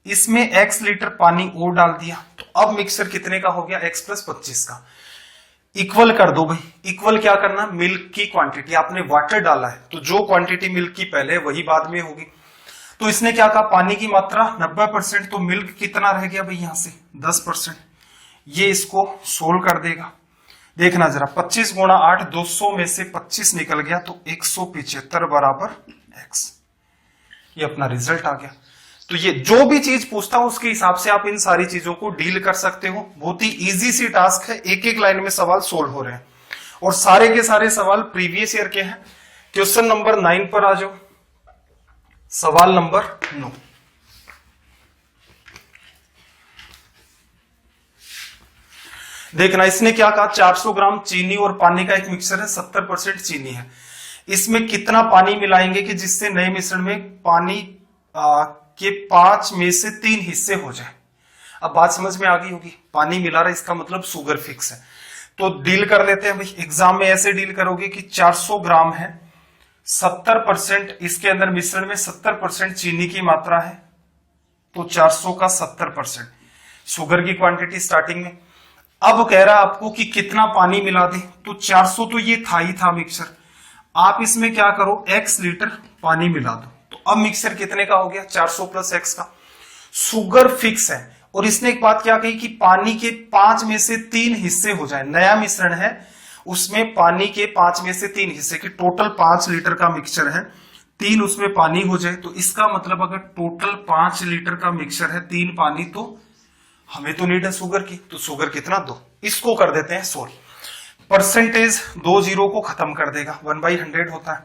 इसमें x लीटर पानी और डाल दिया, तो अब मिक्सचर कितने का हो गया x + 25 का। इक्वल कर दो भाई, इक्वल क्या करना, मिल्क की क्वांटिटी, आपने वाटर डाला है तो जो क्वांटिटी मिल्क की पहले वही बाद में होगी। तो इसने क्या कहा, पानी की मात्रा 90%, तो मिल्क कितना रह गया भाई यहां से 10%। ये इसको सोल्व कर देगा, देखना जरा 25 × 8 200 में से 25 निकल गया, तो 175 बराबर x। ये अपना रिजल्ट आ गया। तो ये जो भी चीज पूछता हूं उसके हिसाब से आप इन सारी चीजों को डील कर सकते हो। बहुत ही इजी सी टास्क है, एक एक लाइन में सवाल सोल्व हो रहे हैं और सारे के सारे सवाल प्रीवियस ईयर के हैं। क्वेश्चन नंबर 9 पर आ जाओ, सवाल नंबर 9। देखना इसने क्या कहा, 400 ग्राम चीनी और पानी का एक मिक्सचर है, 70% चीनी है, इसमें कितना पानी मिलाएंगे कि जिससे नए मिश्रण में पानी के 5 में से 3 हिस्से हो जाए। अब बात समझ में आ गई होगी, पानी मिला रहा है इसका मतलब शुगर फिक्स है। तो डील कर लेते हैं भाई, एग्जाम में ऐसे डील करोगे कि 400 ग्राम है, 70% इसके अंदर मिश्रण में 70% चीनी की मात्रा है, तो 400 का 70% शुगर की क्वांटिटी स्टार्टिंग में। अब कह रहा है आपको कि कितना पानी मिला दे, तो 400 तो ये था ही था मिक्सचर, आप इसमें क्या करो x लीटर पानी मिला दो, तो अब मिक्सचर कितने का हो गया 400 + x का। शुगर फिक्स है और इसने एक बात क्या कही कि पानी के 5 में से 3 हिस्से हो जाए, नया मिश्रण है उसमें पानी के 5 में से 3 हिस्से, कि टोटल 5 लीटर का मिक्सचर है, 3 उसमें पानी हो जाए, तो इसका मतलब अगर टोटल 5 लीटर का मिक्सचर है 3 पानी, तो हमें तो नीड है शुगर की, तो शुगर कितना 2। इसको कर देते हैं सोल्व, परसेंटेज 2 0 को खत्म कर देगा, 1/100 होता है।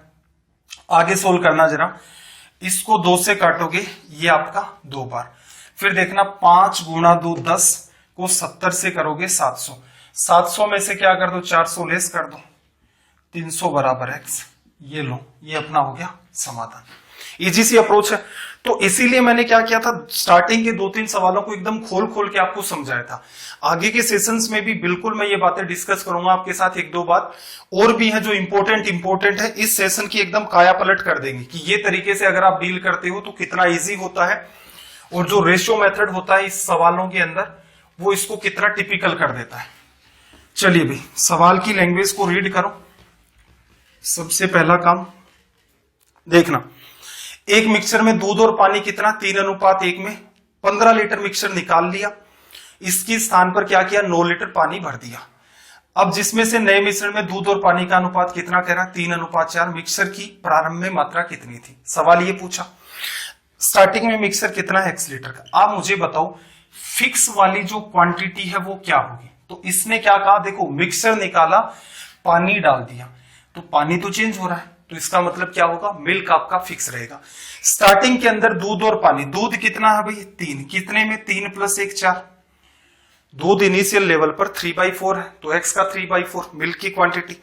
आगे सोल्व करना जरा, इसको 2 से काटोगे ये आपका 2 बार, फिर देखना 5 × 2 10 को 70 से करोगे 700, 700 में से क्या कर दो 400 लेस कर दो, 300 बराबर x। ये लो, ये अपना हो गया समाधान। इजी सी अप्रोच है। तो इसीलिए मैंने क्या किया था, स्टार्टिंग के 2-3 सवालों को एकदम खोल खोल के आपको समझाया था। आगे के सेशंस में भी बिल्कुल मैं ये बातें डिस्कस करूंगा आपके साथ, 1-2 बात और भी है जो इंपॉर्टेंट है, इस सेशन की एकदम काया पलट कर देंगे कि ये तरीके से अगर आप डील करते हो तो कितना इजी होता है, और जो रेशियो मेथड होता है इस सवालों के अंदर वो इसको कितना टिपिकल कर देता है। चलिए भाई, सवाल की लैंग्वेज को रीड करो। सबसे पहला काम देखना, एक मिक्सचर में दूध और पानी कितना 3:1 में, 15 लीटर मिक्सचर निकाल लिया, इसकी स्थान पर क्या किया 9 लीटर पानी भर दिया। अब जिसमें से नए मिश्रण में दूध और पानी का अनुपात कितना कह रहा 3:4, मिक्सचर की प्रारंभ में मात्रा कितनी थी। सवाल ये पूछा स्टार्टिंग में मिक्सचर कितना है x लीटर का। आप मुझे बताओ फिक्स वाली जो क्वांटिटी है वो क्या होगी। तो इसने क्या कहा, देखो मिक्सचर निकाला, पानी डाल दिया, तो पानी तो चेंज हो रहा है, तो इसका मतलब क्या होगा, मिल्क आपका फिक्स रहेगा। स्टार्टिंग के अंदर दूध और पानी, दूध कितना है भाई 3, कितने में 3 + 1 4, दूध इनिशियल लेवल पर 3/4 है, तो x का 3/4 मिल्क की क्वांटिटी।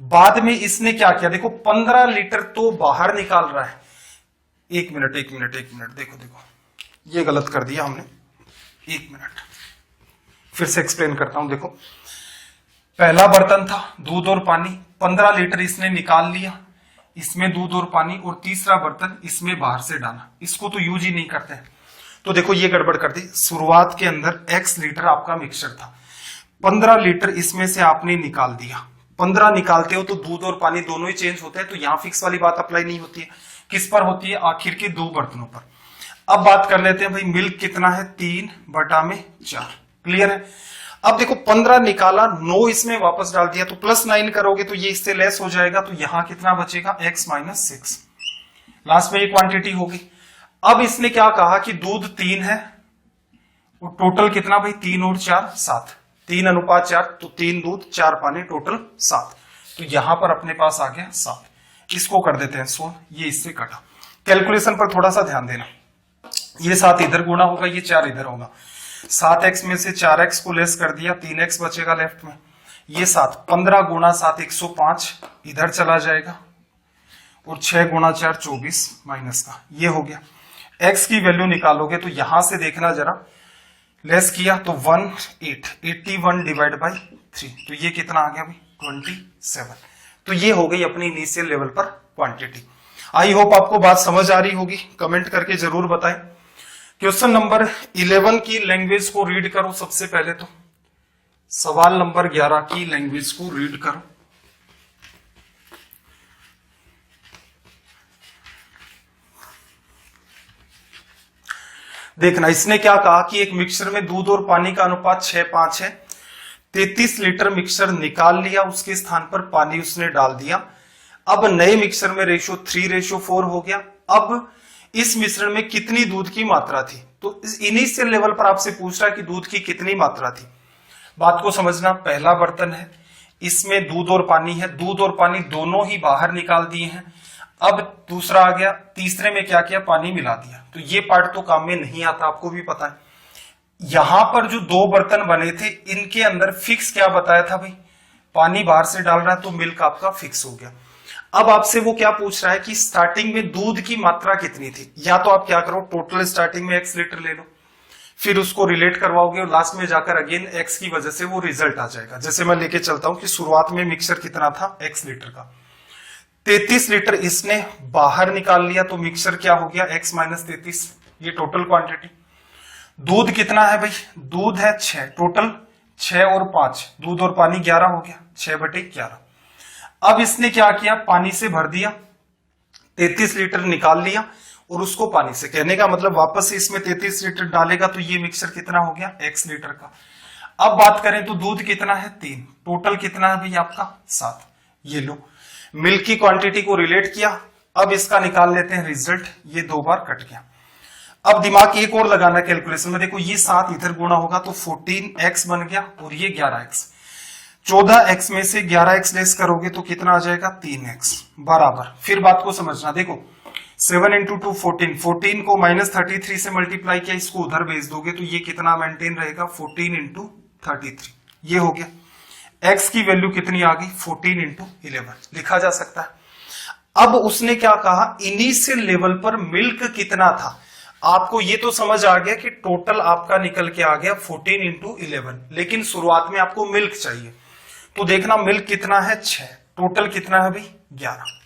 बाद में इसने क्या किया, देखो 15 लीटर तो बाहर निकाल रहा है। एक मिनट देखो ये गलत कर दिया हमने, 1 मिनट फिर से एक्सप्लेन करता हूं। देखो पहला बर्तन था दूध और पानी, 15 लीटर इसने निकाल लिया, इसमें दूध और पानी, और तीसरा बर्तन इसमें बाहर से डाला, इसको तो यूज ही नहीं करते हैं। तो देखो ये गड़बड़ कर दी, शुरुआत के अंदर x लीटर आपका मिक्सचर था, 15 लीटर इसमें से आपने निकाल दिया। 15 निकालते हो तो दूध और पानी दोनों ही चेंज होते हैं, तो यहां फिक्स वाली बात अप्लाई नहीं होती है। किस पर होती है, आखिर के 2 बर्तनों पर। अब बात कर लेते हैं भाई मिल्क कितना है 3/4, क्लियर है। अब देखो 15 निकाला, 9 इसमें वापस डाल दिया, तो +9 करोगे तो ये इससे लेस हो जाएगा, तो यहां कितना बचेगा x - 6, लास्ट में ये क्वांटिटी होगी। अब इसने क्या कहा कि दूध 3 है और टोटल कितना भाई 3 और 4 7, 3:4, तो 3 दूध 4 पानी, टोटल 7। तो यहां पर अपने पास आ गया 7। इसको कर देते हैं 100, ये इससे कटा। कैलकुलेशन पर थोड़ा सा ध्यान देना, ये 7 इधर गुणा होगा, ये 4 इधर होगा। 7x में से 4x को लेस कर दिया, 3x बचेगा लेफ्ट में। ये 7 15 गुणा 7 105 इधर चला जाएगा, और 6 गुणा 4 24 माइनस का, ये हो गया। x की वैल्यू निकालोगे तो यहां से देखना जरा, लेस किया तो 81 डिवाइड बाई 3, तो ये कितना आ गया भाई 27। तो ये हो गई अपनी इनिशियल लेवल पर क्वांटिटी। आई होप आपको बात समझ आ रही होगी, कमेंट करके जरूर बताएं। क्वेश्चन नंबर 11 की लैंग्वेज को रीड करो। सबसे पहले तो सवाल नंबर 11 की लैंग्वेज को रीड करो। देखना, इसने क्या कहा कि एक मिक्सचर में दूध और पानी का अनुपात 6:5 है। 33 लीटर मिक्सचर निकाल लिया, उसके स्थान पर पानी उसने डाल दिया। अब नए मिक्सचर में रेशो 3:4 हो गया। अब इस मिश्रण में कितनी दूध की मात्रा थी? तो इस इनिशियल लेवल पर आपसे पूछ रहा है कि दूध की कितनी मात्रा थी। बात को समझना, पहला बर्तन है, इसमें दूध और पानी है, दूध और पानी दोनों ही बाहर निकाल दिए हैं। अब दूसरा आ गया, तीसरे में क्या किया, पानी मिला दिया। तो ये पार्ट तो काम में नहीं आता, आपको भी पता है। यहां पर जो 2 बर्तन बने थे, इनके अंदर फिक्स क्या बताया था भाई, पानी बाहर से डाल रहा है तो मिल्क आपका फिक्स हो गया। अब आपसे वो क्या पूछ रहा है कि स्टार्टिंग में दूध की मात्रा कितनी थी। या तो आप क्या करो, टोटल स्टार्टिंग में x लीटर ले लो, फिर उसको रिलेट करवाओगे और लास्ट में जाकर अगेन x की वजह से वो रिजल्ट आ जाएगा। जैसे मैं लेके चलता हूं कि शुरुआत में मिक्सचर कितना था, x लीटर का, 33 लीटर इसने बाहर निकाल लिया, तो मिक्सचर क्या हो गया, x माइनस 33, ये टोटल क्वांटिटी। दूध कितना है भाई, दूध है 6, टोटल 6 और 5, दूध और पानी 11 हो गया, 6/11। अब इसने क्या किया, पानी से भर दिया, 33 लीटर निकाल लिया और उसको पानी से, कहने का मतलब वापस से इसमें 33 लीटर डालेगा तो ये मिक्सचर कितना हो गया, x लीटर का। अब बात करें तो दूध कितना है, 3, टोटल कितना है भाई आपका 7। ये लो, मिल्क की क्वांटिटी को रिलेट किया। अब इसका निकाल लेते हैं रिजल्ट, ये 2 बार कट गया। अब दिमाग एक और लगाना कैलकुलेशन में, देखो ये 7 इधर गुणा होगा तो 14x बन गया, और ये 11x। 14x में से 11x लेस करोगे तो कितना आ जाएगा, 3x बराबर। फिर बात को समझना, देखो 7 × 2 14, 14 को -33 से मल्टीप्लाई किया, इसको उधर भेज दोगे तो ये कितना मेंटेन रहेगा, 14 × 33, ये हो गया। x की वैल्यू कितनी आ गई, 14 × 11 लिखा जा सकता है। अब उसने क्या कहा, इनिशियल लेवल पर मिल्क कितना था। आपको ये तो समझ आ गया कि टोटल आपका निकल के आ गया 14 × 11, लेकिन शुरुआत में आपको मिल्क चाहिए। तो देखना मिल्क कितना है, 6, टोटल कितना है भाई 11।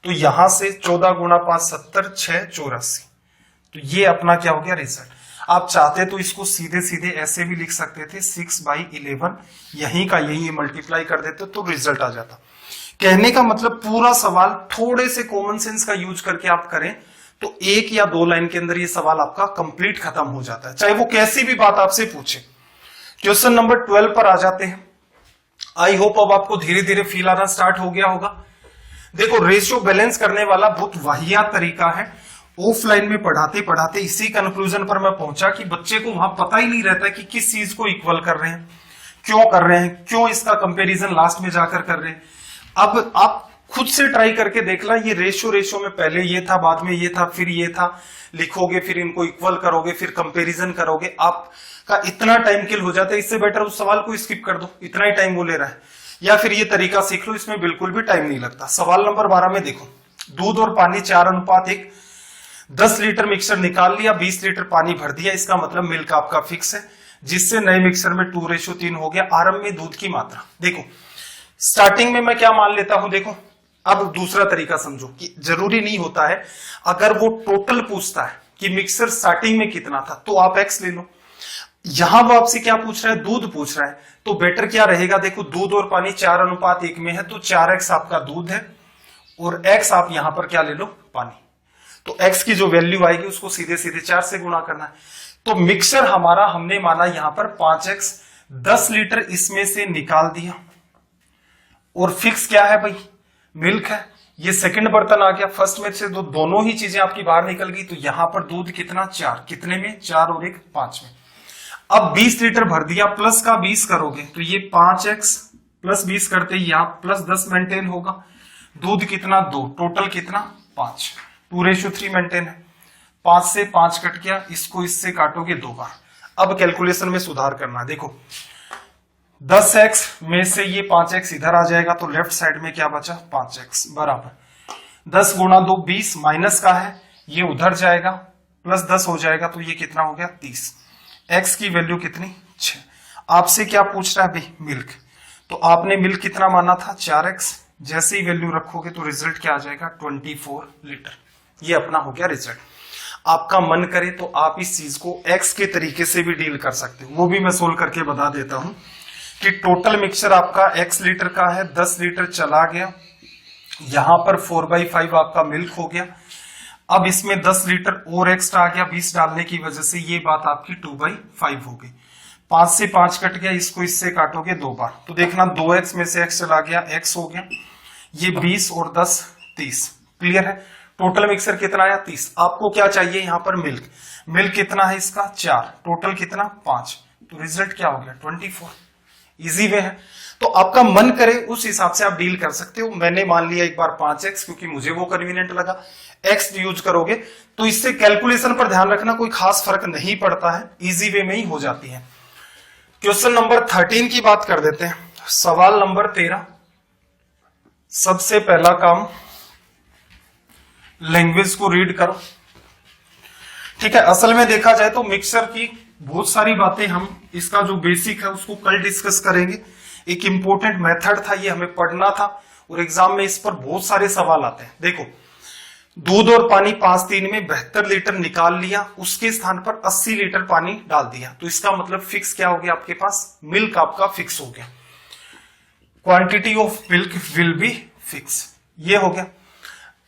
तो यहां से 14 गुणा 5 70, 6 84। तो ये अपना क्या हो गया रिजल्ट। आप चाहते तो इसको सीधे सीधे ऐसे भी लिख सकते थे, 6/11, यहीं का यही मल्टीप्लाई कर देते तो रिजल्ट आ जाता। कहने का मतलब पूरा सवाल थोड़े से कॉमन सेंस का यूज करके आप करें तो 1 या 2 लाइन के अंदर ये सवाल आपका कंप्लीट खत्म हो जाता है, चाहे वो कैसी भी बात आपसे पूछे। क्वेश्चन नंबर 12 पर आ जाते हैं। आई होप अब आपको धीरे धीरे फील आना स्टार्ट हो गया होगा। देखो, रेशियो बैलेंस करने वाला बहुत वाहियात तरीका है। ऑफलाइन में पढ़ाते पढ़ाते इसी कंक्लूजन पर मैं पहुंचा कि बच्चे को वहां पता ही नहीं रहता कि किस चीज को इक्वल कर रहे हैं, क्यों कर रहे हैं, क्यों इसका कंपैरिजन लास्ट में जाकर कर रहे हैं। अब आप खुद से ट्राई करके देखना, ये रेशियो में पहले ये था, बाद में ये था, फिर ये था, लिखोगे, फिर इनको इक्वल करोगे, फिर कंपैरिजन करोगे, आपका इतना टाइम किल हो जाता है। इससे बेटर उस सवाल को स्किप कर दो, इतना ही टाइम वो ले रहा है, या फिर ये तरीका सीख लो, इसमें बिल्कुल भी टाइम नहीं लगता। सवाल नंबर 12 में देखो, दूध और पानी 4:1, 10 लीटर मिक्सचर निकाल लिया, 20 लीटर पानी भर दिया, इसका मतलब मिल्क आपका फिक्स है, जिससे नए मिक्सचर में 2:3 हो गया। आरंभ में दूध की मात्रा देखो, स्टार्टिंग में मैं क्या मान लेता हूं, देखो अब दूसरा तरीका समझो कि जरूरी नहीं होता है, अगर वो टोटल पूछता है कि मिक्सचर स्टार्टिंग में कितना था तो आप x ले लो। यहां वो आपसे क्या पूछ रहा है, दूध पूछ रहा है, तो बेटर क्या रहेगा, देखो दूध और पानी 4:1 में है, तो 4x आपका दूध है और x आप यहां पर क्या ले लो, पानी। तो x की जो वैल्यू आएगी उसको सीधे सीधे 4 से गुणा करना है। तो मिक्सचर हमारा हमने माना यहां पर 5x, 10 लीटर इसमें से निकाल दिया, और फिक्स क्या है भाई, मिल्क है। ये सेकंड बर्तन आ गया, फर्स्ट में से दोनों ही चीजें आपकी बाहर निकल गई, तो यहां पर दूध कितना, 4, कितने में, 4 और 1 5 में। अब 20 लीटर भर दिया, प्लस का 20 करोगे तो ये 5x प्लस 20 करते ही आप प्लस 10 मेंटेन होगा। दूध कितना 2, टोटल कितना 5, 2:3 मेंटेन है। 5 से 5 कट गया, इसको इससे काटोगे 2 बार। अब कैलकुलेशन में सुधार करना, देखो 10x में से ये 5x इधर आ जाएगा तो लेफ्ट साइड में क्या बचा 5x बराबर 10 गुणा 2 20 माइनस का है, ये उधर जाएगा प्लस 10 हो जाएगा तो ये कितना हो गया 30। x की वैल्यू कितनी 6। आपसे क्या पूछ रहा है भाई मिल्क, तो आपने मिल्क कितना माना था 4x, जैसे ही वैल्यू रखोगे तो रिजल्ट क्या आ जाएगा 24 लीटर। ये अपना हो गया रिजल्ट। आपका मन करे तो आप इस चीज को x के तरीके से भी डील कर सकते हो, वो भी मैं सोल्व करके बता देता हूं कि टोटल मिक्सचर आपका x लीटर का है, 10 लीटर चला गया, यहां पर 4/5 आपका मिल्क हो गया। अब इसमें 10 लीटर और एक्स्ट्रा आ गया 20 डालने की वजह से, ये बात आपकी 2/5 हो गई। 5 से 5 कट गया, इसको इससे काटोगे 2 बार तो देखना 2x में से x चला गया, x हो गया, ये 20 और 10 30। क्लियर है। टोटल मिक्सर कितना आया 30। आपको क्या चाहिए यहाँ पर मिल्क, मिल्क कितना है इसका 4, टोटल कितना 5, तो रिजल्ट क्या हो गया 24। इजी वे है, तो आपका मन करे उस हिसाब से आप डील कर सकते हो। मैंने मान लिया एक बार 5x क्योंकि मुझे वो कन्वीनियंट लगा। x यूज करोगे तो इससे कैलकुलेशन पर ध्यान रखना, कोई खास फर्क नहीं पड़ता है, इजी वे में ही हो जाती है। क्वेश्चन नंबर 13 की बात कर देते हैं। सवाल नंबर 13, सबसे पहला काम लैंग्वेज को रीड करो। ठीक है, असल में देखा जाए तो मिक्सर की बहुत सारी बातें हम इसका जो बेसिक है उसको कल डिस्कस करेंगे। एक इंपॉर्टेंट मेथड था, ये हमें पढ़ना था और एग्जाम में इस पर बहुत सारे सवाल आते हैं। देखो दूध और पानी 5-3 में 72 लीटर निकाल लिया, उसके स्थान पर 80 लीटर पानी डाल दिया, तो इसका मतलब फिक्स क्या हो गया आपके पास, मिल्क आपका फिक्स हो गया। Quantity of milk will be fix, ये हो गया।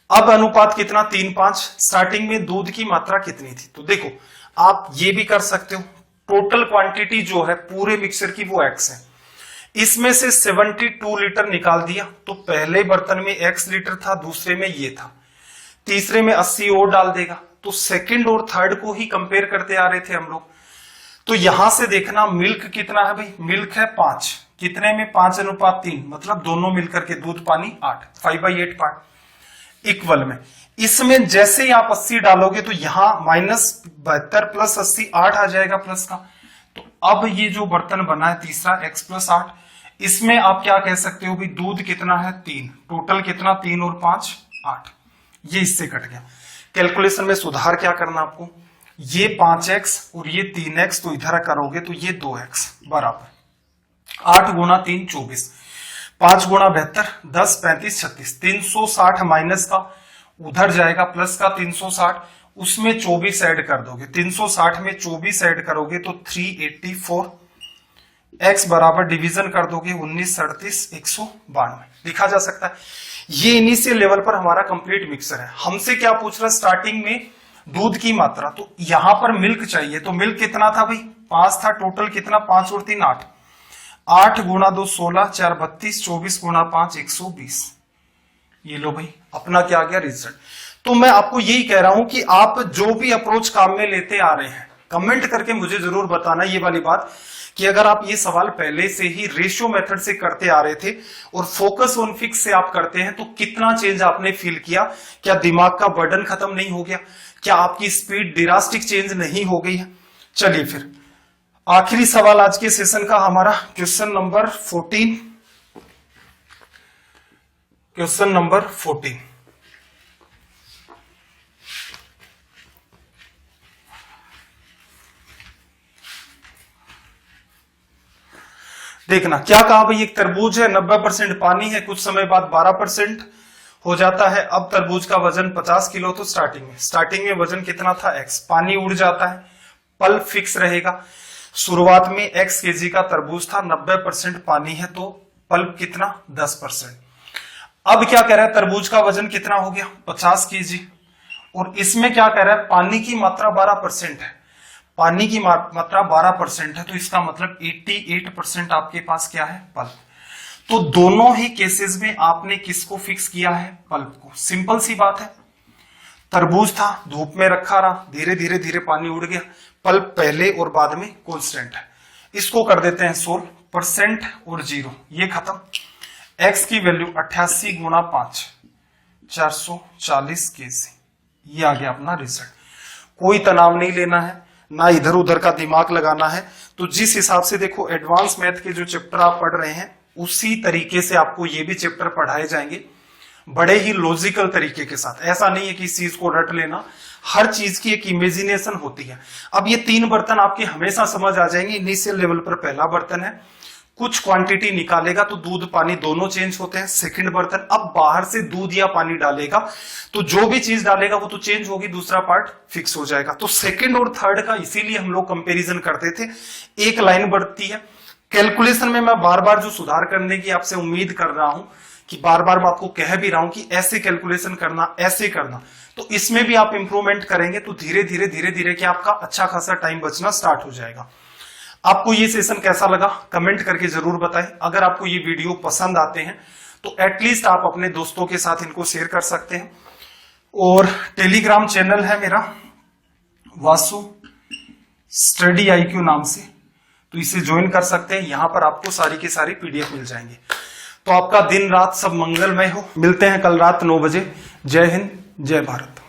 अब अनुपात कितना 3:5। स्टार्टिंग में दूध की मात्रा कितनी थी, तो देखो आप ये भी कर सकते हो, टोटल क्वांटिटी जो है पूरे मिक्सर की वो x है, इसमें से 72 लीटर निकाल दिया, तो पहले बर्तन में x लीटर था, दूसरे में ये था, तीसरे में 80 और डाल देगा, तो सेकंड और थर्ड को ही कंपेयर करते आ रहे थे हम लोग। तो यहां से देखना मिल्क कितना है भाई, मिल्क है 5, कितने में 5:3, मतलब दोनों मिलकर के दूध पानी 8, 5/8 पार्ट इक्वल में। इसमें जैसे ही आप 80 डालोगे तो यहां -72 + 80 8 आ जाएगा प्लस का। तो अब ये जो बर्तन बना है तीसरा x + 8, इसमें आप क्या कह सकते हो भाई दूध कितना है 3, टोटल कितना 3 और 5 8, ये इससे कट गया। कैलकुलेशन में सुधार क्या करना आपको, ये 5x और ये 3x तो इधर करोगे तो ये 2x बराबर 8 × 3 24, 5 × 72 10 35 36, 360 माइनस का उधर जाएगा प्लस का 360, उसमें 24 ऐड कर दोगे, 360 में 24 ऐड करोगे तो 384, x बराबर डिवीजन कर दोगे 19 37 192 लिखा जा सकता है। ये इनिशियल लेवल पर हमारा कंप्लीट मिक्सर है। हमसे क्या पूछ रहा है स्टार्टिंग में दूध की मात्रा, तो यहां पर मिल्क चाहिए, तो मिल्क कितना था भाई 5 था, टोटल कितना 5 और 3 8, 8 × 2 16 4 32, 24 × 5 120। ये लो भाई अपना क्या आ गया रिजल्ट। तो मैं आपको यही कह रहा हूं कि आप जो भी अप्रोच काम में लेते आ रहे हैं, कमेंट करके मुझे जरूर बताना ये वाली बात कि अगर आप ये सवाल पहले से ही रेशियो मेथड से करते आ रहे थे और फोकस ऑन फिक्स से आप करते हैं तो कितना चेंज आपने फील किया, क्या दिमाग का बर्डन खत्म नहीं हो गया, क्या आपकी स्पीड ड्रास्टिक चेंज नहीं हो गई है। चलिए फिर आखिरी सवाल आज के सेशन का हमारा क्वेश्चन नंबर 14। क्वेश्चन नंबर 14, देखना क्या कहा भाई, एक तरबूज है 90% पानी है, कुछ समय बाद 12% हो जाता है। अब तरबूज का वजन 50 किलो, तो स्टार्टिंग में वजन कितना था x, पानी उड़ जाता है, पल्प फिक्स रहेगा। शुरुआत में x केजी का तरबूज था, 90% पानी है तो पल्प कितना 10%। अब क्या कह रहा है तरबूज का वजन कितना हो गया 50 केजी, और इसमें क्या कह रहा है पानी की मात्रा 12% है, पानी की मात्रा 12% है, तो इसका मतलब 88% आपके पास क्या है पल्प। तो दोनों ही केसेस में आपने किसको फिक्स किया है पल्प को। सिंपल सी बात है, तरबूज था धूप में रखा रहा, धीरे धीरे पानी उड़ गया, पल्प पहले और बाद में कांस्टेंट है। इसको कर देते हैं सोल्व। परसेंट और 0 ये खत्म। x की वैल्यू 88 गुणा 5 440 केजी, ये आ गया अपना रिजल्ट। कोई तनाव नहीं लेना है, ना इधर उधर का दिमाग लगाना है। तो जिस हिसाब से देखो एडवांस मैथ के जो चैप्टर आप पढ़ रहे हैं उसी तरीके से आपको ये भी चैप्टर पढ़ाए जाएंगे, बड़े ही लॉजिकल तरीके के साथ। ऐसा नहीं है कि इस चीज को रट लेना, हर चीज की एक इमेजिनेशन होती है। अब ये 3 बर्तन आपके हमेशा समझ आ जाएंगे। इनिशियल लेवल पर पहला बर्तन है, कुछ क्वांटिटी निकालेगा तो दूध पानी दोनों चेंज होते हैं। सेकंड बर्तन अब बाहर से दूध या पानी डालेगा तो जो भी चीज डालेगा वो तो चेंज होगी, दूसरा पार्ट फिक्स हो जाएगा। तो सेकंड और थर्ड का इसीलिए हम लोग कंपैरिजन करते थे। एक लाइन बढ़ती है कैलकुलेशन में। मैं बार बार जो सुधार करने की आपसे उम्मीद कर रहा हूं कि बार बार मैं आपको कह भी रहा हूं कि ऐसे कैलकुलेशन करना, ऐसे करना, तो इसमें भी आप इंप्रूवमेंट करेंगे तो धीरे धीरे क्या आपका अच्छा खासा टाइम बचना स्टार्ट हो जाएगा। आपको ये सेशन कैसा लगा कमेंट करके जरूर बताएं। अगर आपको ये वीडियो पसंद आते हैं तो एटलीस्ट आप अपने दोस्तों के साथ इनको शेयर कर सकते हैं। और टेलीग्राम चैनल है मेरा वासु स्टडी IQ नाम से, तो इसे ज्वाइन कर सकते हैं। यहां पर आपको सारी की सारी PDF मिल जाएंगे। तो आपका दिन रात सब मंगलमय हो। मिलते हैं कल रात 9 बजे। जय हिंद, जय भारत।